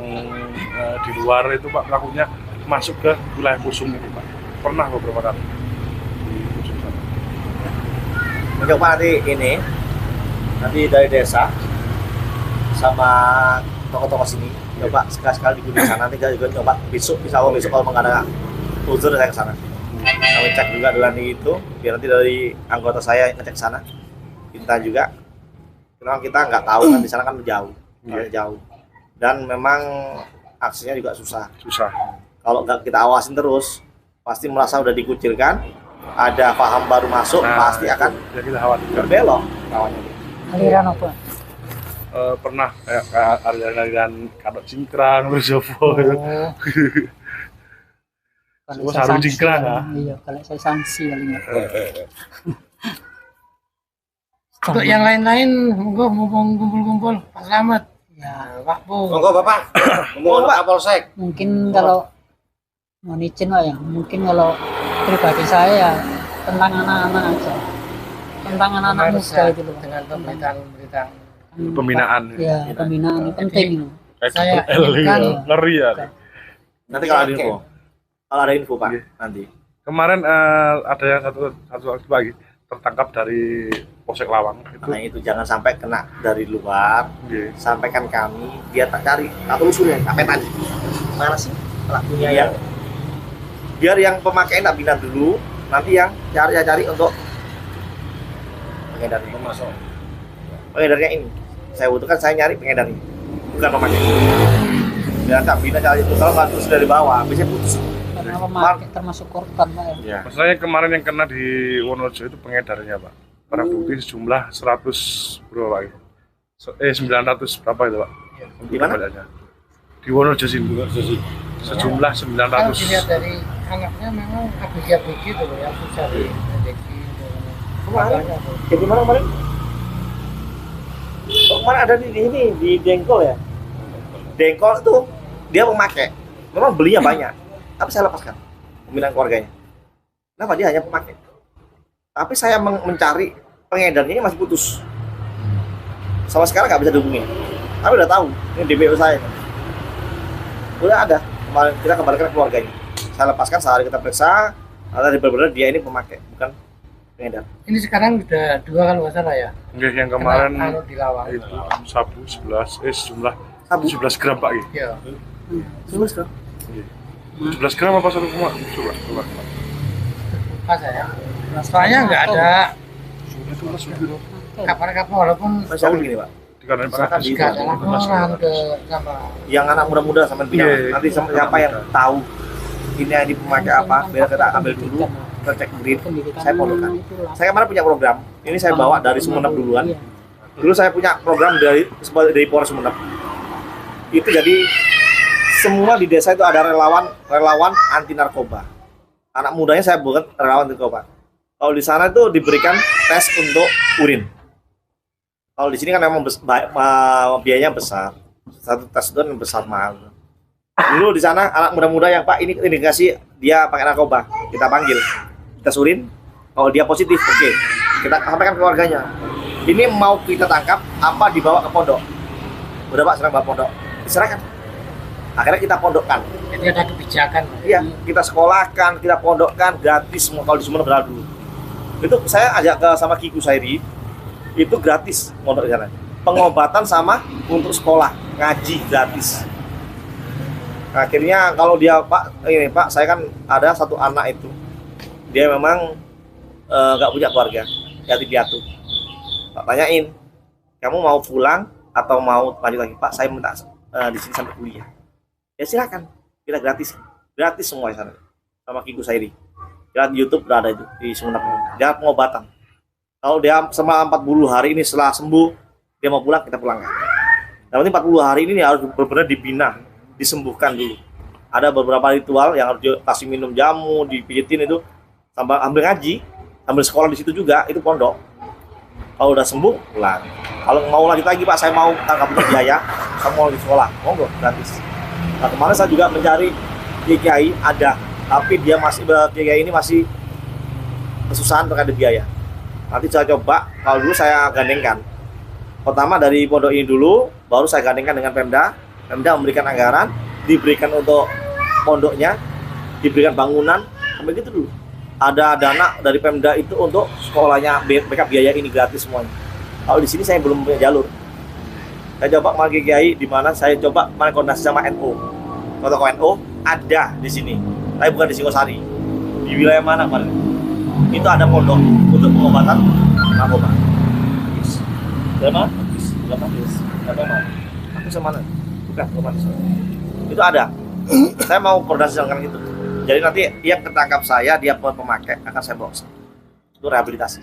Speaker 6: di luar itu Pak pelakunya masuk ke wilayah Pusung ini Pak. Pernah beberapa kali di Pusung sana.
Speaker 1: Mencoba nanti dari desa sama toko-toko sini coba sekali-sekali di gunung sana. Nanti kita juga coba besok kalau nggak ada uzur saya ke sana. Kami cek juga dari itu biar nanti dari anggota saya ngecek sana. Minta juga. Memang kita nggak tahu kan di sana kan jauh. Dan memang aksinya juga susah. Kalau nggak kita awasin terus, pasti merasa udah dikucilkan, ada paham baru masuk, pasti akan berbelok kawannya.
Speaker 4: Aliran apa?
Speaker 6: Pernah kayak aliran kadok cingkrang terus apa
Speaker 4: Kalau
Speaker 6: saya sarung cingkrang ya.
Speaker 4: Iya, kalau saya sanksi paling nggak.
Speaker 2: Untuk yang lain-lain, monggo mumpung kumpul-kumpul, Pak Slamet. Ya, Pak Bu.
Speaker 5: Monggo Bapak. Monggo Pak Polsek.
Speaker 4: Mungkin kalau mau izin Pak ya, mungkin kalau pribadi saya ya tentang anak-anak aja, tentang anak-anak muda itu loh.
Speaker 2: Dengan pemberitaan
Speaker 6: Pembinaan.
Speaker 4: Ya, pembinaan ini penting.
Speaker 2: Saya
Speaker 6: ngeri ya.
Speaker 1: Nanti kalau ada info Pak, nanti.
Speaker 6: Kemarin ada yang satu lagi tertangkap dari Polsek Lawang itu.
Speaker 1: Nah itu jangan sampai kena dari luar. Sampaikan kami, dia tak cari atau usulnya sampai tadi. Mana sih pelakunya yang biar yang pemakaian tak bina dulu, nanti yang cari untuk pengedarnya. Pengedarnya ini saya butuhkan, saya nyari pengedarnya, bukan pemakai. Biar tak bina cari itu kalau nggak terus dari bawah, biasanya putus.
Speaker 4: Karena pemakai termasuk korban Pak ya.
Speaker 6: Masalahnya kemarin yang kena di Wonorejo itu pengedarnya Pak. Barang bukti sejumlah 100 berapa Pak? 900 berapa itu Pak?
Speaker 1: Di mana?
Speaker 6: Di Wonorejo sini. Sejumlah 900.
Speaker 2: Kalau dilihat dari anaknya memang abg-abg itu loh ya, susah dideteksi.
Speaker 1: Jadi mana kemarin? Kemarin ada di Dengkol ya. Dengkol itu dia pemakai. Memang belinya banyak. Tapi saya lepaskan pembinaan keluarganya. Kenapa dia hanya pemakai? Tapi saya mencari pengedarnya ini masih putus. Sama sekarang nggak bisa dihubungi. Tapi udah tahu ini DPO saya. Udah ada. Kemarin kita kembalikan ke keluarganya. Saya lepaskan sehari kita periksa. Ada benar-benar dia ini pemakai, bukan pengedar.
Speaker 2: Ini sekarang udah 2 kalau nggak salah ya.
Speaker 6: Enggak, yang kemarin
Speaker 2: di Lawang.
Speaker 6: itu sabu 11 sejumlah
Speaker 1: Sabu?
Speaker 6: 17 gram Pak.
Speaker 2: Iya.
Speaker 1: 11 kan?
Speaker 6: 17 gram apa 1 koma? Coba.
Speaker 2: Pas saya. Soalnya nggak ada kabar-kabar walaupun
Speaker 1: Masih ada gini Pak.
Speaker 6: Dikarenain
Speaker 1: Misalkan
Speaker 6: Pak.
Speaker 1: di-
Speaker 2: nggak ada laporan ke sama
Speaker 1: Yang anak muda-muda sampai bilang
Speaker 6: Iya.
Speaker 1: nanti siapa yang tahu ini yang pemakai apa, biar kita ambil dulu, kita cek green. Saya pondokkan. Saya kemarin punya program. Ini saya bawa dari Sumeneb duluan. Dulu saya punya program dari Polres Sumeneb. Itu jadi semua di desa itu ada relawan anti narkoba. Anak mudanya saya bukan relawan anti narkoba. Kalau di sana itu diberikan tes untuk urin. Kalau di sini kan memang biayanya besar. Satu tes itu besar mahal. Dulu di sana anak muda-muda yang Pak ini indikasi dia pakai narkoba, kita panggil, tes urin. Kalau dia positif, oke, kita sampaikan ke keluarganya. Ini mau kita tangkap apa dibawa ke pondok? Udah Pak, serang bawa pondok. Diserahkan. Akhirnya kita pondokkan.
Speaker 2: jadi ada kebijakan.
Speaker 1: Iya, kita sekolahkan, kita pondokkan gratis semua kalau di Sumeneb berada dulu. Itu saya ajak ke sama Kiku Sairi, itu gratis pondok di sana. Pengobatan sama untuk sekolah, ngaji gratis. Akhirnya kalau dia Pak, saya kan ada satu anak itu, dia memang nggak punya keluarga, yatim piatu. Pak tanyain, kamu mau pulang atau mau lanjut lagi? Pak, saya minta di sini sampai kuliah. Ya silakan, kita gratis semua di sana sama Kiku Sairi. Lihat di YouTube udah ada itu di Sumeneb. Dia pengobatan. Kalau dia selama 40 hari ini setelah sembuh, dia mau pulang, kita pulangkan. Nah, nanti 40 hari ini harus benar-benar dibina, disembuhkan dulu. Ada beberapa ritual yang harus dikasih minum jamu, dipijitin itu, sambil ambil ngaji, ambil sekolah di situ juga, itu pondok. Kalau udah sembuh, pulang. Kalau mau lanjut lagi Pak, saya mau nggak punya biaya, saya mau di sekolah, monggo gratis. Nah, kemarin saya juga mencari kiai ada, tapi dia masih kiai ini masih kesusahan terkait biaya. Nanti saya coba, kalau dulu saya gandengkan. Pertama dari pondok ini dulu, baru saya gandengkan dengan Pemda. Pemda memberikan anggaran, diberikan untuk pondoknya, diberikan bangunan, sampai gitu dulu. Ada dana dari Pemda itu untuk sekolahnya, backup biaya ini gratis semuanya. Kalau di sini saya belum punya jalur. Saya coba sama kiai di mana saya coba koordinasi sama NU. Tokoh NU ada di sini, tapi bukan di Singosari. Di wilayah mana kemarin? Itu ada pondok untuk pengobatan narkoba. Berapa? Berapa? Aku sama mana? Bukan, kemana? Itu ada. Saya mau koordinasi dengan itu. Jadi nanti yang ketangkap saya, dia pemakai akan saya bawa. Itu rehabilitasi.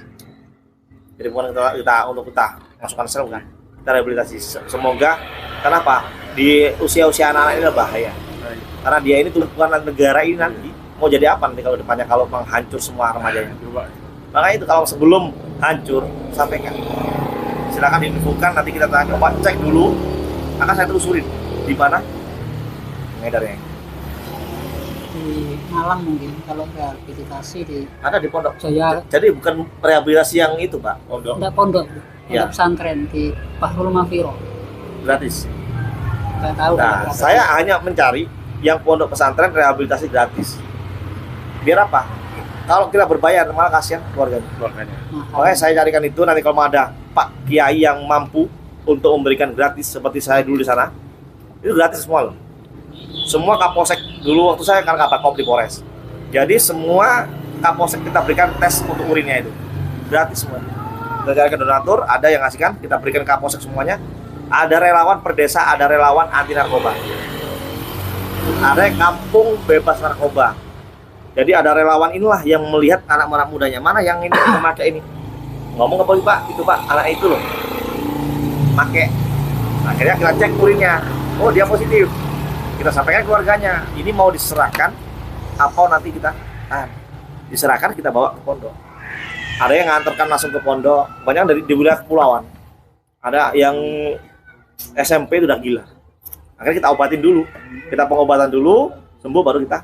Speaker 1: Jadi bukan kita untuk kita masukkan sel kan. Kita rehabilitasi. Semoga kenapa? Di usia-usia anak-anak ini bahaya. Karena dia ini tumpuan negara ini nanti mau jadi apa nanti kalau depannya kalau menghancur semua remajanya. Makanya itu kalau sebelum hancur sampaikan. Silakan diinfokan, nanti kita tanya, Pak, cek dulu, akan saya telusurin di mana pengedarnya.
Speaker 4: Di Malang mungkin kalau rehabilitasi di
Speaker 1: Ada di pondok.
Speaker 4: Jaya.
Speaker 1: Jadi bukan rehabilitasi yang itu Pak, pondok.
Speaker 4: Ada pondok
Speaker 1: Ya.
Speaker 4: pesantren di Bahrul Mafiro.
Speaker 1: Gratis.
Speaker 4: Nggak tahu.
Speaker 1: Nah, saya hanya mencari yang pondok pesantren rehabilitasi gratis. Biar apa? Kalau kita berbayar malah kasihan keluarganya. Makanya saya carikan itu, nanti kalau ada Pak Kiai yang mampu untuk memberikan gratis seperti saya dulu di sana, itu gratis semua loh. Semua Kapolsek dulu waktu saya kan Kapolsek di Polres. Jadi semua Kapolsek kita berikan tes untuk urinnya itu gratis semua. Kita carikan donatur, ada yang ngasihkan, kita berikan Kapolsek semuanya. Ada relawan per desa, ada relawan anti narkoba. Ada kampung bebas narkoba. Jadi ada relawan inilah yang melihat anak-anak mudanya, mana yang ini memakai ini. Ngomong ke polisi, Pak, itu Pak, anak itu loh pakai. Akhirnya kita cek urinnya, oh dia positif. Kita sampaikan keluarganya, ini mau diserahkan apa nanti kita diserahkan, kita bawa ke pondok. Ada yang nganterkan langsung ke pondok, banyak dari di wilayah kepulauan. Ada yang SMP itu udah gila. Akhirnya kita obatin dulu, kita pengobatan dulu, sembuh baru kita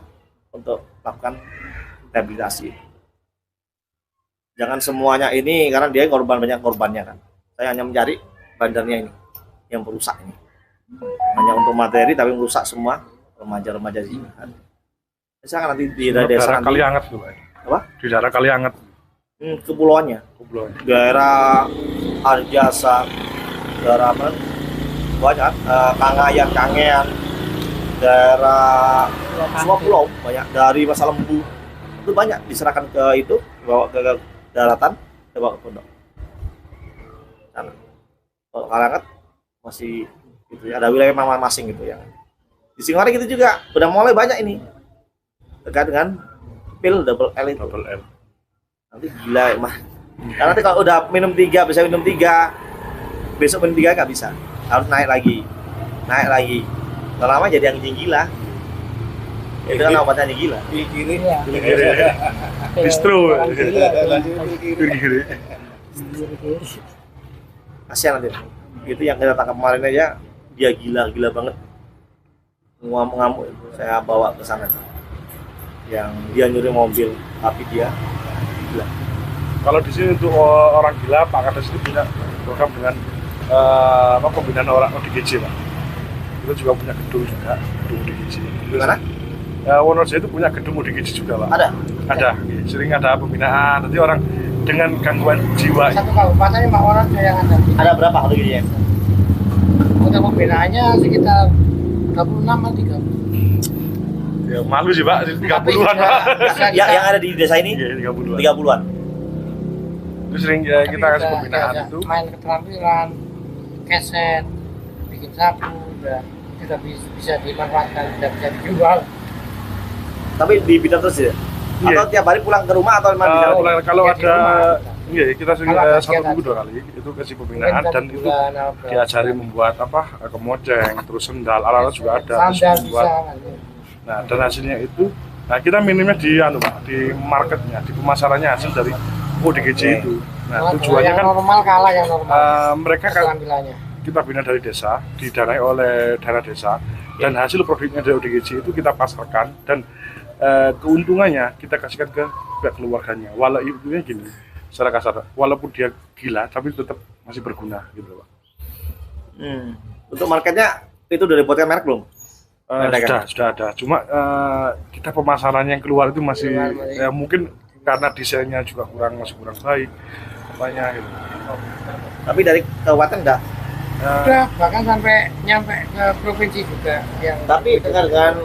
Speaker 1: untuk lakukan rehabilitasi. Jangan semuanya ini karena dia korban, banyak korbannya kan. Saya hanya mencari bandarnya ini yang merusak ini. Hanya untuk materi tapi merusak semua remaja-remaja di sini kan. Misalkan nanti di desa nanti.
Speaker 6: Kalianget tuh, Pak.
Speaker 1: Apa?
Speaker 6: Di daerah Kalianget.
Speaker 1: Kepulauannya. Daerah Arjasa, daerah apa? Banyak, Kangayan, Kangean, daerah semua pulau banyak, dari Masa Lembu itu banyak diserahkan ke itu, dibawa ke daratan, dibawa ke pondok. Sana. Kalau Kalianget masih gitu ya, ada wilayah masing gitu ya. Di Singosari gitu juga udah mulai banyak ini terkait dengan pil double L itu.
Speaker 6: Double L.
Speaker 1: Nanti gila mah. Karena nanti kalau udah minum 3 bisa minum 3, besok minum 3 nggak bisa, harus naik lagi. Lama jadi yang gila. Itu kan obatnya yang gila.
Speaker 5: Kiri.
Speaker 6: Distro.
Speaker 1: Kasihan nanti. Itu yang kita tangkap kemarin aja, dia gila banget. Ngamuk-ngamuk itu saya bawa ke sana. Yang dia nyuri mobil, tapi dia gila.
Speaker 6: Kalau di sini untuk orang gila, Pak Kades itu punya program dengan pembinaan orang ODGJ, Pak. Kita juga punya gedung ODGJ.
Speaker 1: Gimana?
Speaker 6: Wonorejo itu punya gedung ODGJ juga, Pak. Ada. Sering ada pembinaan. Nanti orang dengan gangguan jiwa.
Speaker 2: Satu kabupaten 5 orang yang ada.
Speaker 1: Ada berapa ODGJ?
Speaker 2: Untuk pembinaannya sekitar 36 atau 30.
Speaker 6: Ya, malu sih, Pak. 30-an, Pak.
Speaker 1: Yang ada di desa ini?
Speaker 6: Iya, 30-an.
Speaker 1: 30-an.
Speaker 6: Itu sering kita kasih pembinaan itu.
Speaker 2: Main keterampilan, keset, bikin sapu, dan tidak bisa dimanfaatkan, tidak bisa dijual.
Speaker 1: Tapi di bidang terus ya?
Speaker 6: Iya.
Speaker 1: Atau tiap hari pulang ke rumah atau memang di dalam?
Speaker 6: Kalau
Speaker 2: Ya,
Speaker 6: ada Iya, kita
Speaker 2: Kalau
Speaker 6: satu
Speaker 2: kajian
Speaker 6: minggu
Speaker 2: aja.
Speaker 6: 2 kali itu kasih pembinaan
Speaker 2: Mungkin
Speaker 6: dan
Speaker 2: satu
Speaker 6: itu
Speaker 2: bulan apa.
Speaker 6: diajari membuat apa kemoceng, terus sendal, alat-alat juga ada, terus
Speaker 2: Sandal
Speaker 6: membuat.
Speaker 2: bisa.
Speaker 6: Nah, dan hasilnya itu, nah kita minimnya di Pak, di marketnya, di pemasarannya hasil dari ODGJ itu. Nah,
Speaker 2: Kalau
Speaker 6: tujuannya
Speaker 2: yang
Speaker 6: kan
Speaker 2: normal kalah yang normal.
Speaker 6: mereka kan
Speaker 2: Tampilannya.
Speaker 6: kita bina dari desa, didanai oleh daerah desa, dan hasil produknya dari ODGJ itu kita pasarkan dan keuntungannya kita kasihkan ke pihak keluarganya. Walau ibunya gini, secara kasar, walaupun dia gila tapi tetap masih berguna gitu Pak.
Speaker 1: Untuk marketnya itu udah dibuatkan merek belum?
Speaker 6: Sudah ada. Cuma kita pemasarannya yang keluar itu masih mungkin karena desainnya juga masih kurang baik, apanya gitu.
Speaker 1: Tapi dari kabupaten enggak.
Speaker 2: Udah bahkan sampai nyampe ke provinsi juga yang
Speaker 1: Tapi dengan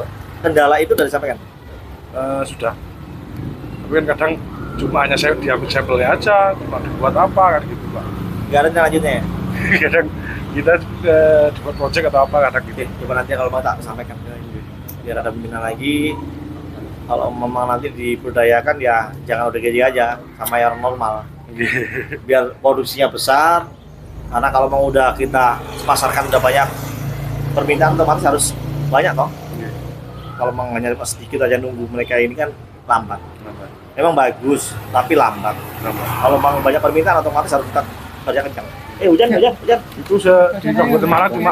Speaker 1: kendala itu udah disampaikan.
Speaker 6: Sudah. Tapi kan kadang cuma hanya saya diambil sampelnya aja, cuma dibuat apa kan gitu Pak.
Speaker 1: Nggak ada selanjutnya ya?
Speaker 6: Kadang kita dibuat project atau apa kadang gitu.
Speaker 1: Oke, coba nanti kalau mau tak sampaikan biar ada pimpinan lagi. Kalau memang nanti diberdayakan ya jangan ODGJ aja, sama yang normal. Biar produksinya besar. Karena kalau mau udah kita pasarkan udah banyak permintaan otomatis harus banyak toh. Kalau memang hanya sedikit aja nunggu mereka ini kan lambat. Memang bagus tapi lambat. Kalau memang banyak permintaan otomatis harus kita kerja kencang. Hujan.
Speaker 6: Itu di Kabupaten Malang cuma